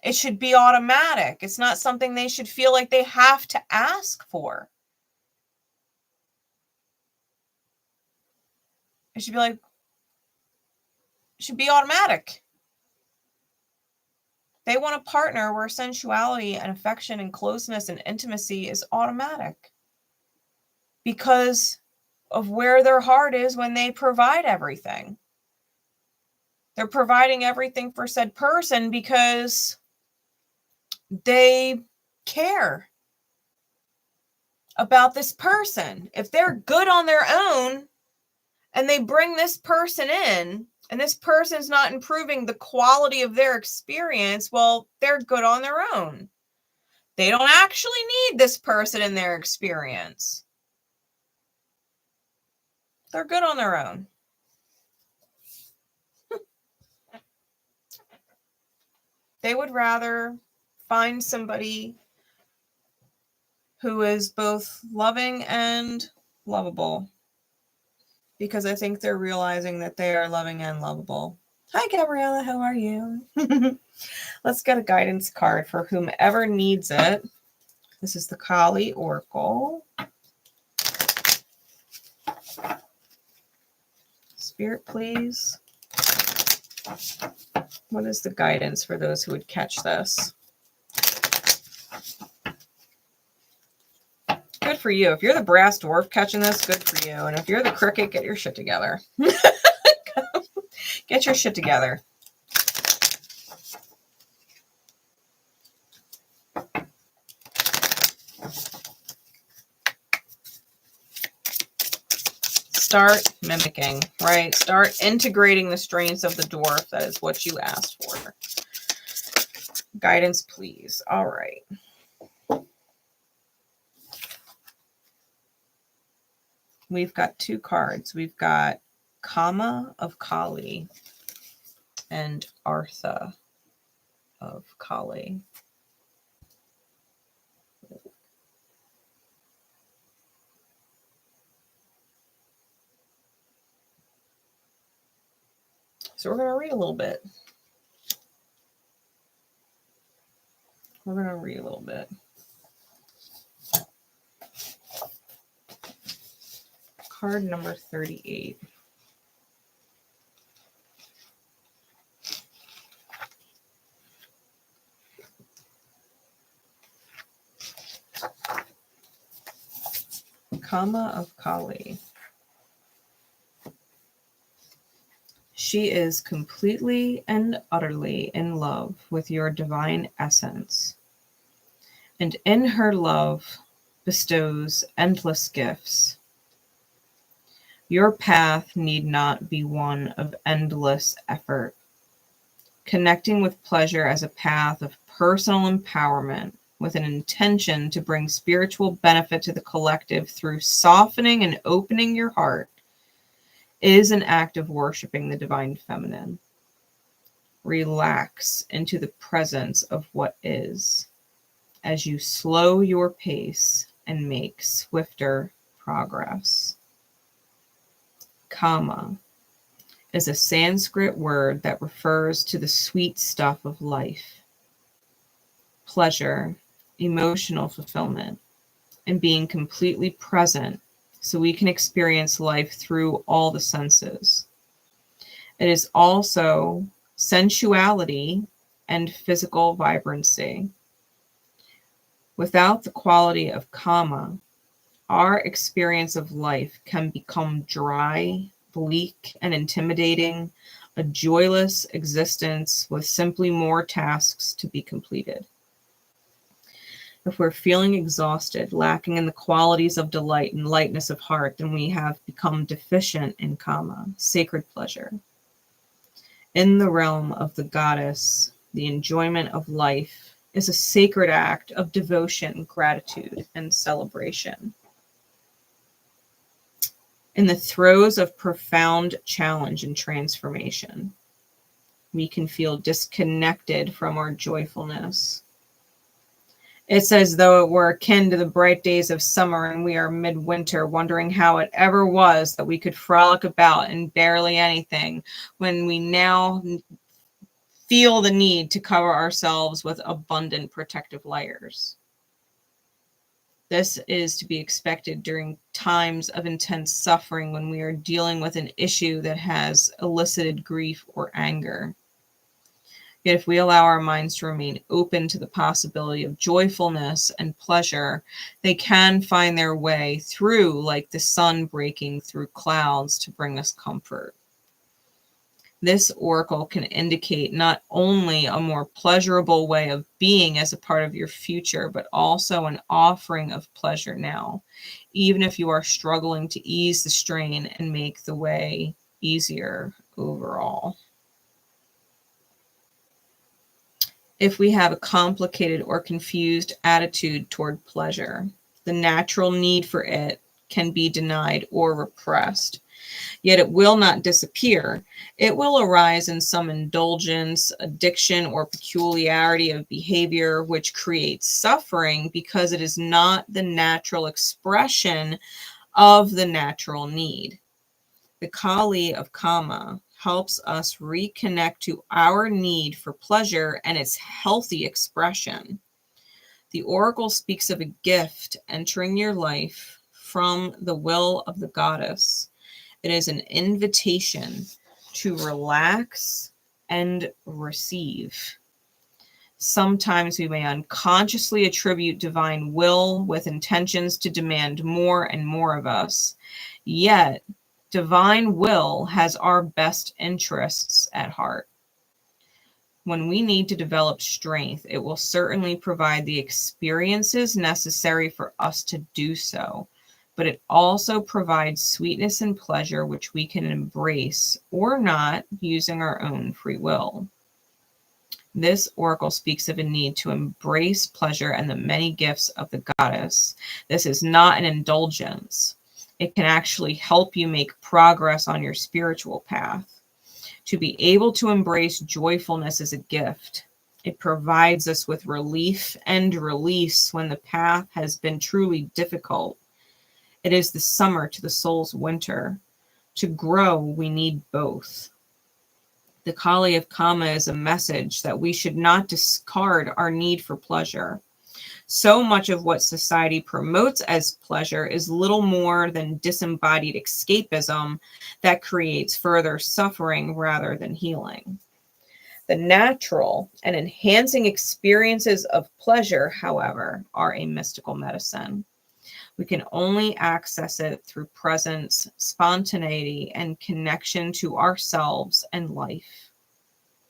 It should be automatic. It's not something they should feel like they have to ask for. It should be like, it should be automatic. They want a partner where sensuality and affection and closeness and intimacy is automatic. Because of where their heart is when they provide everything. They're providing everything for said person because they care about this person. If they're good on their own and they bring this person in and this person's not improving the quality of their experience, well, they're good on their own. They don't actually need this person in their experience. They're good on their own. They would rather find somebody who is both loving and lovable, because I think they're realizing that they are loving and lovable. Hi, Gabriella. How are you? Let's get a guidance card for whomever needs it. This is the Kali Oracle. Spirit, please. What is the guidance for those who would catch this? Good for you. If you're the brass dwarf catching this, good for you. And if you're the cricket, get your shit together. Get your shit together. Start mimicking, right? Start integrating the strengths of the dwarf. That is what you asked for. Guidance, please. All right. We've got two cards. We've got Kama of Kali and Artha of Kali. So we're going to read a little bit. Card number 38. Kama of Kali. She is completely and utterly in love with your divine essence, and in her love bestows endless gifts. Your path need not be one of endless effort. Connecting with pleasure as a path of personal empowerment with an intention to bring spiritual benefit to the collective through softening and opening your heart is an act of worshiping the divine feminine. Relax into the presence of what is as you slow your pace and make swifter progress. Kama is a Sanskrit word that refers to the sweet stuff of life, pleasure, emotional fulfillment, and being completely present so we can experience life through all the senses. It is also sensuality and physical vibrancy. Without the quality of Kama, our experience of life can become dry, bleak, and intimidating, a joyless existence with simply more tasks to be completed. If we're feeling exhausted, lacking in the qualities of delight and lightness of heart, then we have become deficient in Kama, sacred pleasure. In the realm of the goddess, the enjoyment of life is a sacred act of devotion, gratitude, and celebration. In the throes of profound challenge and transformation, we can feel disconnected from our joyfulness. It's as though it were akin to the bright days of summer and we are midwinter, wondering how it ever was that we could frolic about in barely anything when we now feel the need to cover ourselves with abundant protective layers. This is to be expected during times of intense suffering when we are dealing with an issue that has elicited grief or anger. Yet if we allow our minds to remain open to the possibility of joyfulness and pleasure, they can find their way through like the sun breaking through clouds to bring us comfort. This oracle can indicate not only a more pleasurable way of being as a part of your future, but also an offering of pleasure now, even if you are struggling to ease the strain and make the way easier overall. If we have a complicated or confused attitude toward pleasure, the natural need for it can be denied or repressed. Yet it will not disappear. It will arise in some indulgence, addiction, or peculiarity of behavior which creates suffering because it is not the natural expression of the natural need. The Kali of Kama helps us reconnect to our need for pleasure and its healthy expression. The oracle speaks of a gift entering your life from the will of the goddess. It is an invitation to relax and receive. Sometimes we may unconsciously attribute divine will with intentions to demand more and more of us. Yet, divine will has our best interests at heart. When we need to develop strength, it will certainly provide the experiences necessary for us to do so. But it also provides sweetness and pleasure which we can embrace or not using our own free will. This oracle speaks of a need to embrace pleasure and the many gifts of the goddess. This is not an indulgence. It can actually help you make progress on your spiritual path. To be able to embrace joyfulness is a gift. It provides us with relief and release when the path has been truly difficult. It is the summer to the soul's winter. To grow, we need both. The Kali of Kama is a message that we should not discard our need for pleasure. So much of what society promotes as pleasure is little more than disembodied escapism that creates further suffering rather than healing. The natural and enhancing experiences of pleasure, however, are a mystical medicine. We can only access it through presence, spontaneity, and connection to ourselves and life.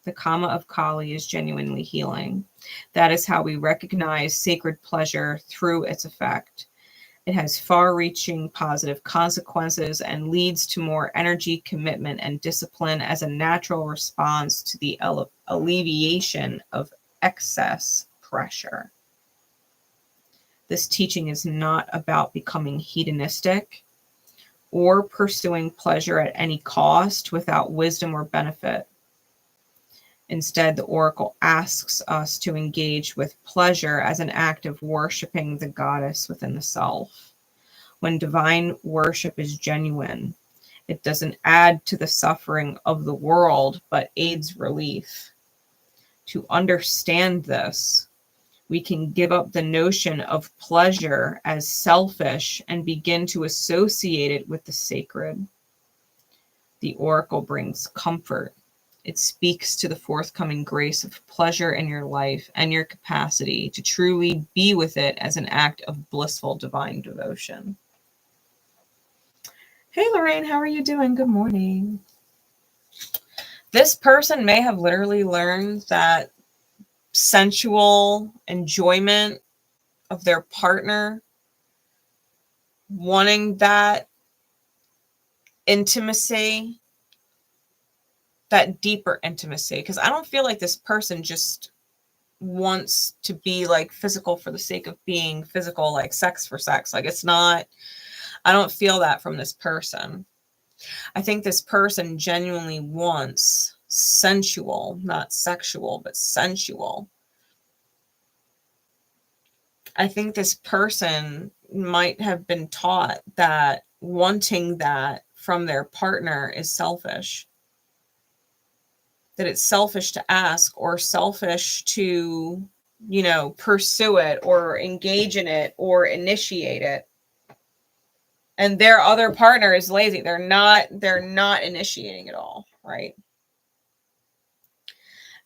The Kama of Kali is genuinely healing. That is how we recognize sacred pleasure through its effect. It has far-reaching positive consequences and leads to more energy, commitment, and discipline as a natural response to the alleviation of excess pressure. This teaching is not about becoming hedonistic or pursuing pleasure at any cost without wisdom or benefit. Instead, the oracle asks us to engage with pleasure as an act of worshiping the goddess within the self. When divine worship is genuine, it doesn't add to the suffering of the world, but aids relief. To understand this, we can give up the notion of pleasure as selfish and begin to associate it with the sacred. The oracle brings comfort. It speaks to the forthcoming grace of pleasure in your life and your capacity to truly be with it as an act of blissful divine devotion. Hey, Lorraine, how are you doing? Good morning. This person may have literally learned that sensual enjoyment of their partner, wanting that intimacy, that deeper intimacy, because I don't feel like this person just wants to be like physical for the sake of being physical, like sex for sex. Like it's not, I don't feel that from this person. I think this person genuinely wants sensual, not sexual, but sensual. I think this person might have been taught that wanting that from their partner is selfish. That it's selfish to ask or selfish to, pursue it or engage in it or initiate it. And their other partner is lazy. They're not initiating it all, right?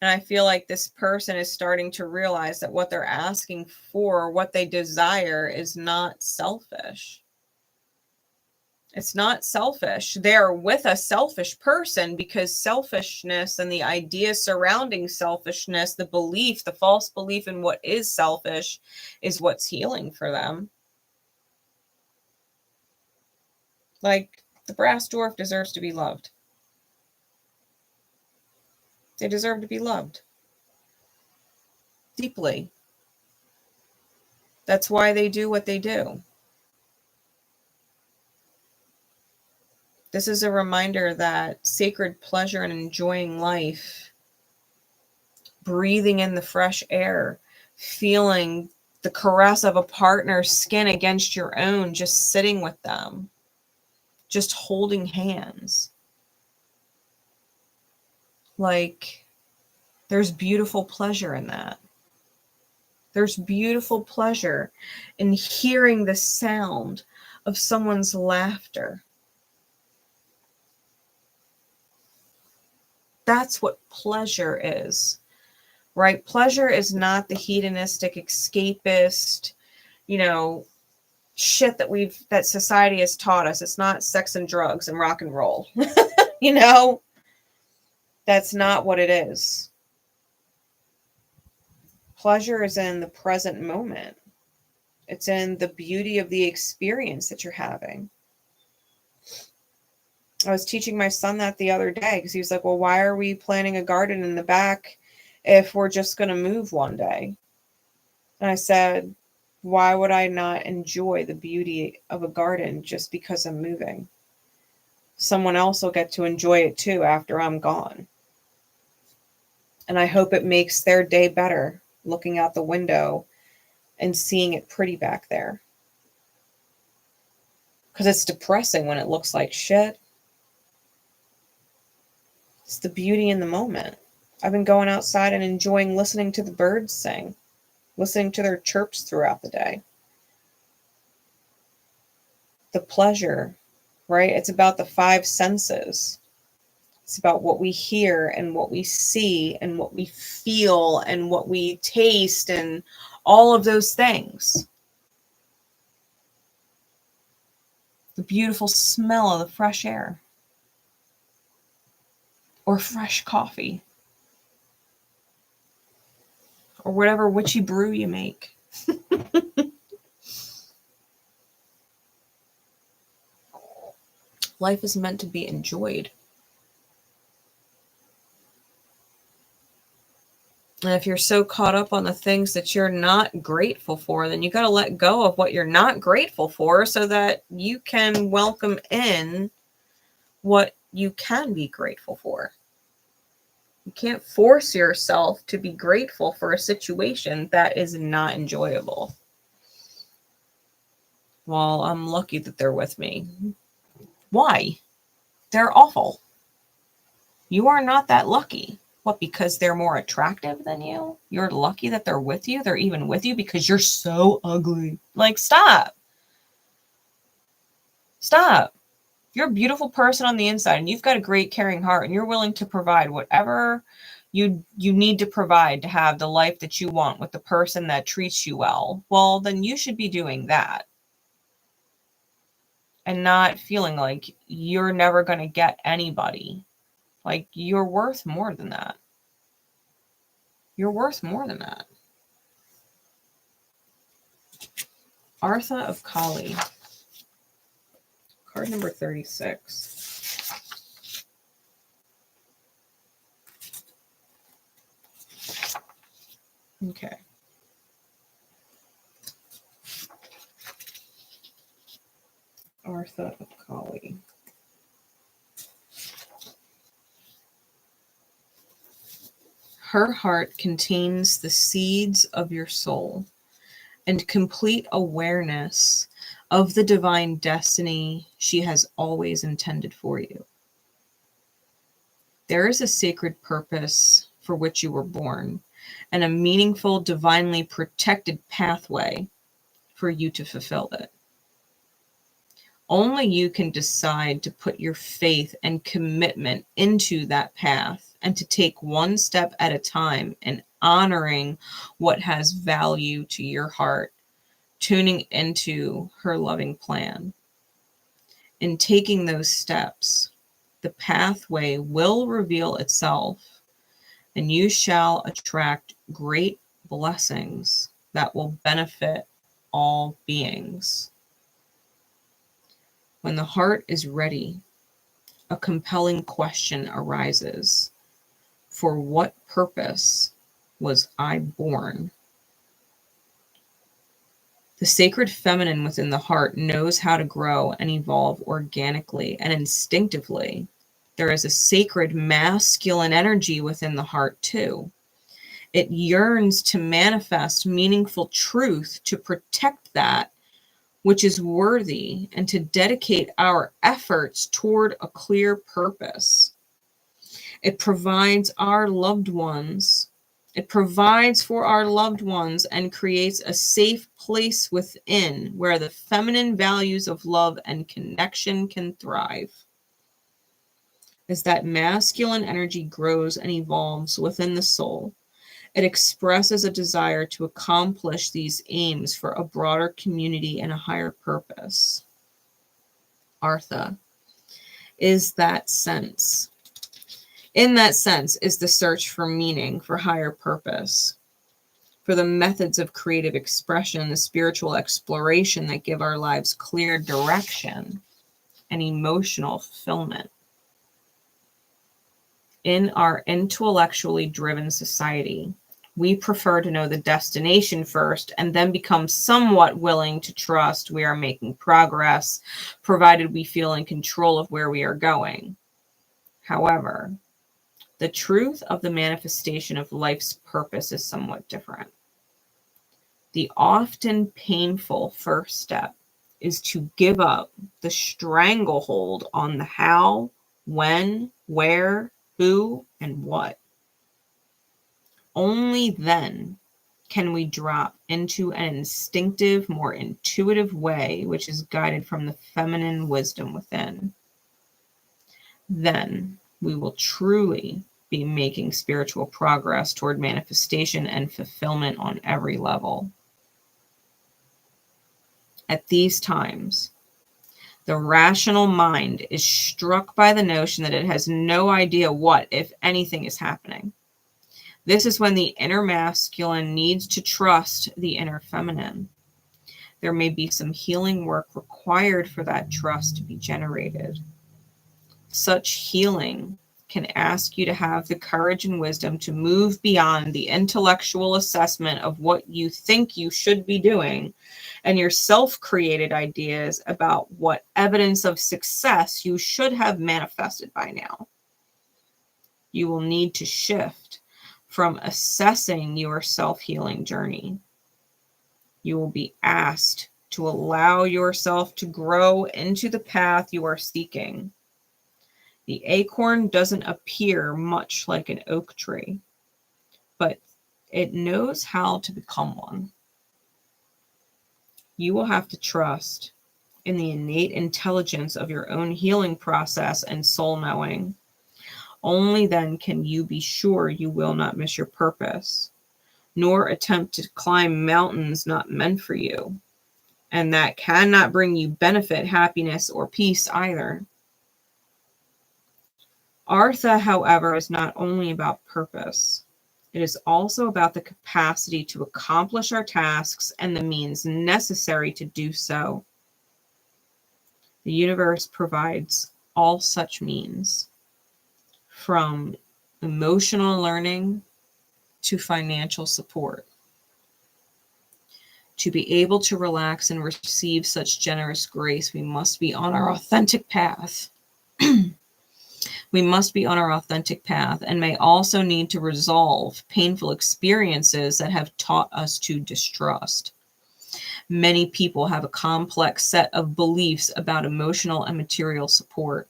And I feel like this person is starting to realize that what they're asking for, what they desire, is not selfish. It's not selfish. They're with a selfish person because selfishness and the idea surrounding selfishness, the belief, the false belief in what is selfish, is what's healing for them. Like, the brass dwarf deserves to be loved. They deserve to be loved. Deeply. That's why they do what they do. This is a reminder that sacred pleasure and enjoying life, breathing in the fresh air, feeling the caress of a partner's skin against your own, just sitting with them, just holding hands. Like, there's beautiful pleasure in that. There's beautiful pleasure in hearing the sound of someone's laughter. That's what pleasure is, right? Pleasure is not the hedonistic, escapist, shit that society has taught us. It's not sex and drugs and rock and roll. That's not what it is. Pleasure is in the present moment. It's in the beauty of the experience that you're having. I was teaching my son that the other day because he was like, well, why are we planting a garden in the back if we're just going to move one day? And I said, why would I not enjoy the beauty of a garden just because I'm moving? Someone else will get to enjoy it too after I'm gone. And I hope it makes their day better looking out the window and seeing it pretty back there. Because it's depressing when it looks like shit. It's the beauty in the moment. I've been going outside and enjoying listening to the birds sing, listening to their chirps throughout the day. The pleasure, right? It's about the five senses. It's about what we hear and what we see and what we feel and what we taste and all of those things. The beautiful smell of the fresh air. Or fresh coffee. Or whatever witchy brew you make. Life is meant to be enjoyed. And if you're so caught up on the things that you're not grateful for, then you got to let go of what you're not grateful for so that you can welcome in what you can be grateful for. You can't force yourself to be grateful for a situation that is not enjoyable. Well, I'm lucky that they're with me. Why? They're awful. You are not that lucky. What, because they're more attractive than you? You're lucky that they're with you? They're even with you because you're so ugly. Like, stop. Stop. You're a beautiful person on the inside and you've got a great caring heart and you're willing to provide whatever you need to provide to have the life that you want with the person that treats you well. Well, then you should be doing that. And not feeling like you're never going to get anybody. Like, you're worth more than that. You're worth more than that. 𝗚𝗚𝗚𝗕𝗏. Card number 36. Okay. 𝗚𝗚𝗚𝗕𝗏. Her heart contains the seeds of your soul and complete awareness of the divine destiny she has always intended for you. There is a sacred purpose for which you were born and a meaningful, divinely protected pathway for you to fulfill it. Only you can decide to put your faith and commitment into that path and to take one step at a time and honoring what has value to your heart, tuning into her loving plan. In taking those steps, the pathway will reveal itself, and you shall attract great blessings that will benefit all beings. When the heart is ready, a compelling question arises. For what purpose was I born? The sacred feminine within the heart knows how to grow and evolve organically and instinctively. There is a sacred masculine energy within the heart too. It yearns to manifest meaningful truth, to protect that which is worthy, and to dedicate our efforts toward a clear purpose. It provides our loved ones. It provides for our loved ones and creates a safe place within where the feminine values of love and connection can thrive. As that masculine energy grows and evolves within the soul, it expresses a desire to accomplish these aims for a broader community and a higher purpose. Artha is that sense. In that sense is the search for meaning, for higher purpose, for the methods of creative expression, the spiritual exploration that give our lives clear direction and emotional fulfillment. In our intellectually driven society, we prefer to know the destination first and then become somewhat willing to trust we are making progress, provided we feel in control of where we are going. However, the truth of the manifestation of life's purpose is somewhat different. The often painful first step is to give up the stranglehold on the how, when, where, who, and what. Only then can we drop into an instinctive, more intuitive way, which is guided from the feminine wisdom within. Then we will truly be making spiritual progress toward manifestation and fulfillment on every level. At these times, the rational mind is struck by the notion that it has no idea what, if anything, is happening. This is when the inner masculine needs to trust the inner feminine. There may be some healing work required for that trust to be generated. Such healing can ask you to have the courage and wisdom to move beyond the intellectual assessment of what you think you should be doing and your self-created ideas about what evidence of success you should have manifested by now. You will need to shift from assessing your self-healing journey. You will be asked to allow yourself to grow into the path you are seeking. The acorn doesn't appear much like an oak tree, but it knows how to become one. You will have to trust in the innate intelligence of your own healing process and soul knowing. Only then can you be sure you will not miss your purpose, nor attempt to climb mountains not meant for you, and that cannot bring you benefit, happiness, or peace either. Artha, however, is not only about purpose. It is also about the capacity to accomplish our tasks and the means necessary to do so. The universe provides all such means, from emotional learning to financial support. To be able to relax and receive such generous grace, we must be on our authentic path. We must be on our authentic path and may also need to resolve painful experiences that have taught us to distrust. Many people have a complex set of beliefs about emotional and material support.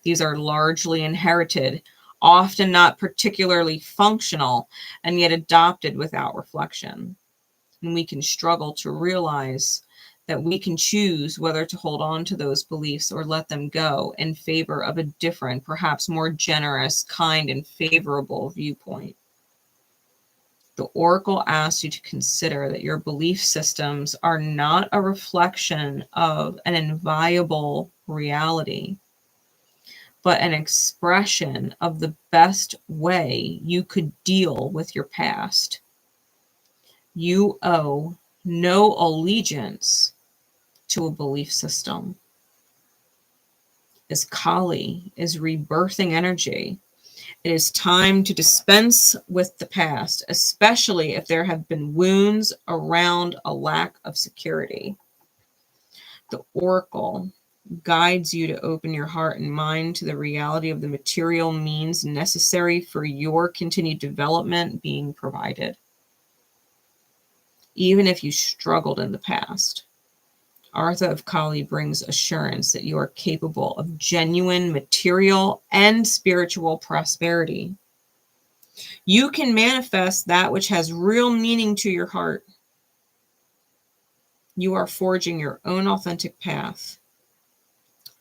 These are largely inherited, often not particularly functional, and yet adopted without reflection. And we can struggle to realize that we can choose whether to hold on to those beliefs or let them go in favor of a different, perhaps more generous, kind, and favorable viewpoint. The Oracle asks you to consider that your belief systems are not a reflection of an inviolable reality, but an expression of the best way you could deal with your past. You owe no allegiance to a belief system. As Kali is rebirthing energy, it is time to dispense with the past, especially if there have been wounds around a lack of security. The Oracle guides you to open your heart and mind to the reality of the material means necessary for your continued development being provided. Even if you struggled in the past, Artha of Kali brings assurance that you are capable of genuine material and spiritual prosperity. You can manifest that which has real meaning to your heart. You are forging your own authentic path.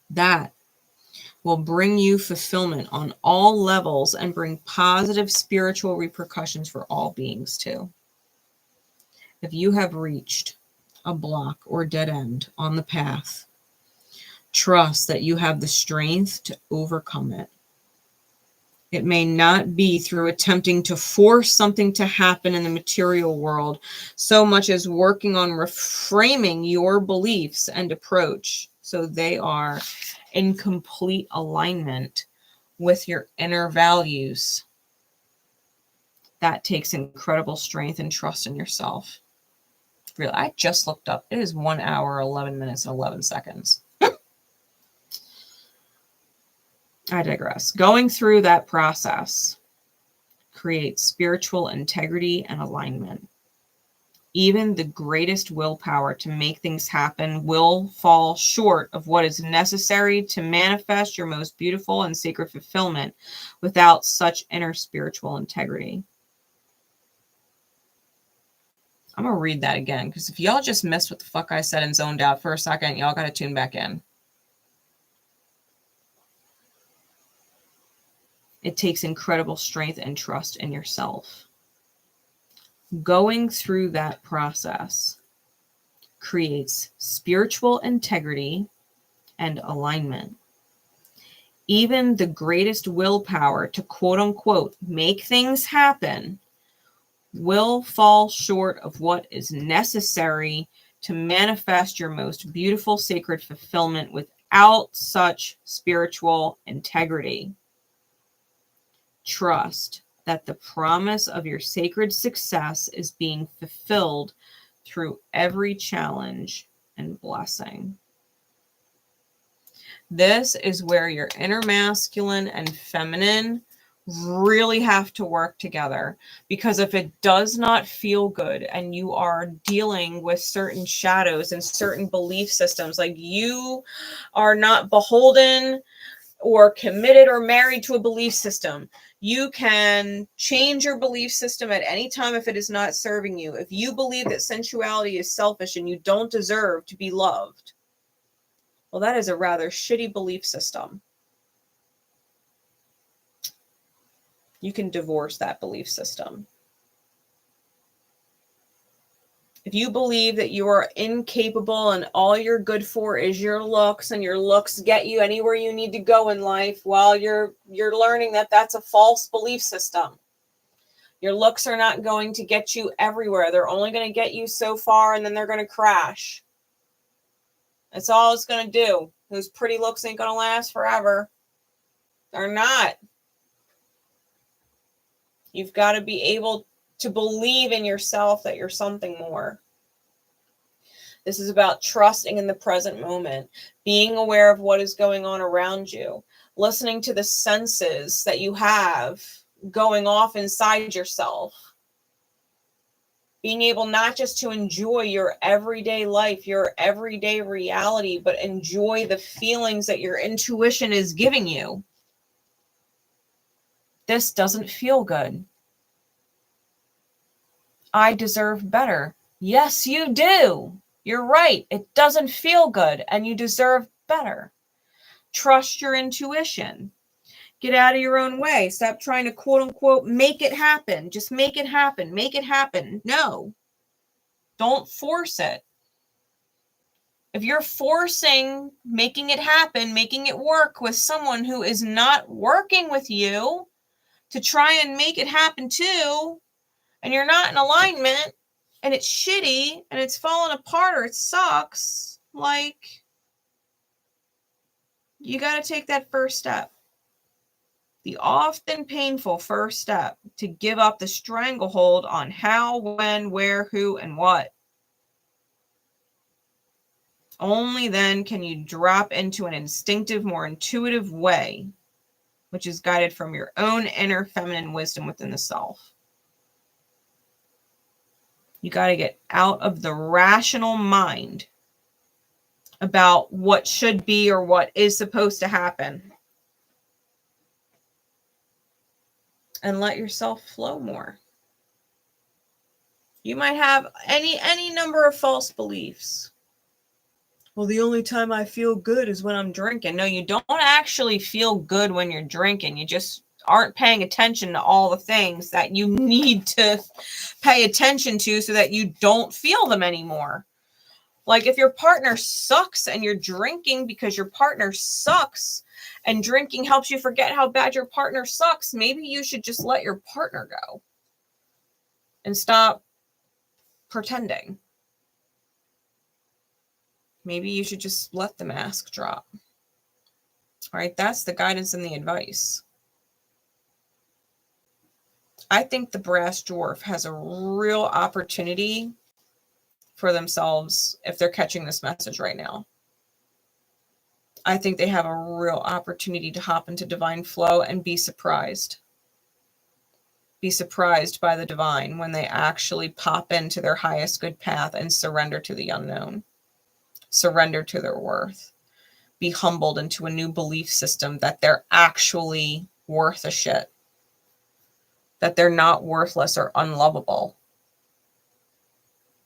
That will bring you fulfillment on all levels and bring positive spiritual repercussions for all beings too. If you have reached a block or dead end on the path, trust that you have the strength to overcome it. It may not be through attempting to force something to happen in the material world, so much as working on reframing your beliefs and approach so they are in complete alignment with your inner values. That takes incredible strength and trust in yourself. Really, I just looked up. It is 1 hour, 11 minutes, and 11 seconds. I digress. Going through that process creates spiritual integrity and alignment. Even the greatest willpower to make things happen will fall short of what is necessary to manifest your most beautiful and sacred fulfillment without such inner spiritual integrity. I'm going to read that again, because if y'all just missed what the fuck I said and zoned out for a second, y'all got to tune back in. It takes incredible strength and trust in yourself. Going through that process creates spiritual integrity and alignment. Even the greatest willpower to quote unquote make things happen will fall short of what is necessary to manifest your most beautiful sacred fulfillment without such spiritual integrity. Trust that the promise of your sacred success is being fulfilled through every challenge and blessing. This is where your inner masculine and feminine really have to work together, because if it does not feel good and you are dealing with certain shadows and certain belief systems, like you are not beholden or committed or married to a belief system. You can change your belief system at any time if it is not serving you. If you believe that sensuality is selfish and you don't deserve to be loved, well, that is a rather shitty belief system. You can divorce that belief system. If you believe that you are incapable and all you're good for is your looks, and your looks get you anywhere you need to go in life, well, you're learning that that's a false belief system. Your looks are not going to get you everywhere. They're only going to get you so far, and then they're going to crash. That's all it's going to do. Those pretty looks ain't going to last forever. They're not. You've got to be able to believe in yourself that you're something more. This is about trusting in the present moment, being aware of what is going on around you, listening to the senses that you have going off inside yourself, being able not just to enjoy your everyday life, your everyday reality, but enjoy the feelings that your intuition is giving you. This doesn't feel good. I deserve better. Yes, you do. You're right. It doesn't feel good and you deserve better. Trust your intuition. Get out of your own way. Stop trying to quote unquote make it happen. Just make it happen. Make it happen. No. Don't force it. If you're forcing making it happen, making it work with someone who is not working with you to try and make it happen too, and you're not in alignment, and it's shitty, and it's falling apart, or it sucks, like, you got to take that first step. The often painful first step to give up the stranglehold on how, when, where, who, and what. Only then can you drop into an instinctive, more intuitive way, which is guided from your own inner feminine wisdom within the self. You got to get out of the rational mind about what should be or what is supposed to happen. And let yourself flow more. You might have any number of false beliefs. Well, the only time I feel good is when I'm drinking. No, you don't actually feel good when you're drinking. You just aren't paying attention to all the things that you need to pay attention to so that you don't feel them anymore. Like if your partner sucks and you're drinking because your partner sucks and drinking helps you forget how bad your partner sucks, maybe you should just let your partner go and stop pretending. Maybe you should just let the mask drop. All right, that's the guidance and the advice. I think the brass dwarf has a real opportunity for themselves if they're catching this message right now. I think they have a real opportunity to hop into divine flow and be surprised. Be surprised by the divine when they actually pop into their highest good path and surrender to the unknown. Surrender to their worth. Be humbled into a new belief system that they're actually worth a shit. That they're not worthless or unlovable.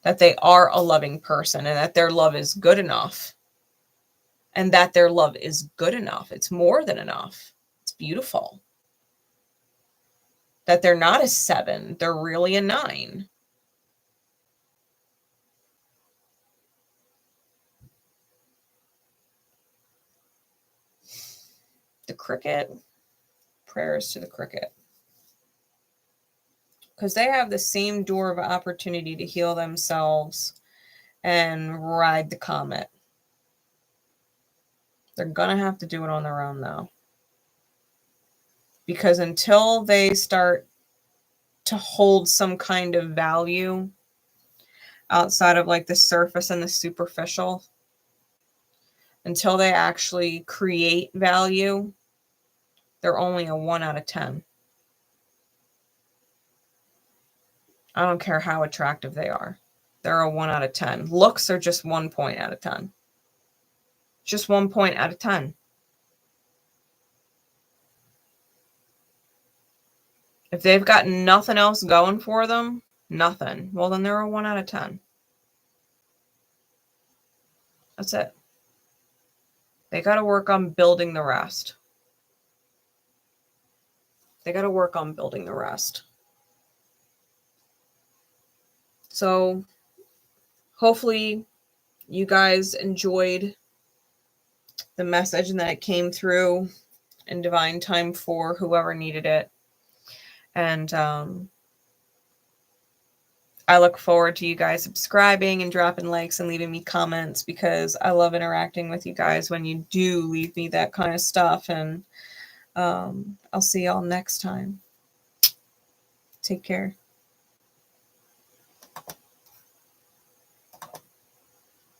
That they are a loving person and that their love is good enough. And that their love is good enough. It's more than enough. It's beautiful. That they're not a 7. They're really a 9. The cricket. Prayers to the cricket. Because they have the same door of opportunity to heal themselves and ride the comet. They're going to have to do it on their own, though. Because until they start to hold some kind of value outside of like the surface and the superficial, until they actually create value, they're only a 1 out of 10. I don't care how attractive they are. They're a 1 out of 10. Looks are just 1 point out of 10. Just 1 point out of 10. If they've got nothing else going for them, nothing, well, then they're a 1 out of 10. That's it. They got to work on building the rest. They got to work on building the rest. So hopefully you guys enjoyed the message and that it came through in divine time for whoever needed it. And I look forward to you guys subscribing and dropping likes and leaving me comments because I love interacting with you guys when you do leave me that kind of stuff. And I'll see y'all next time. Take care.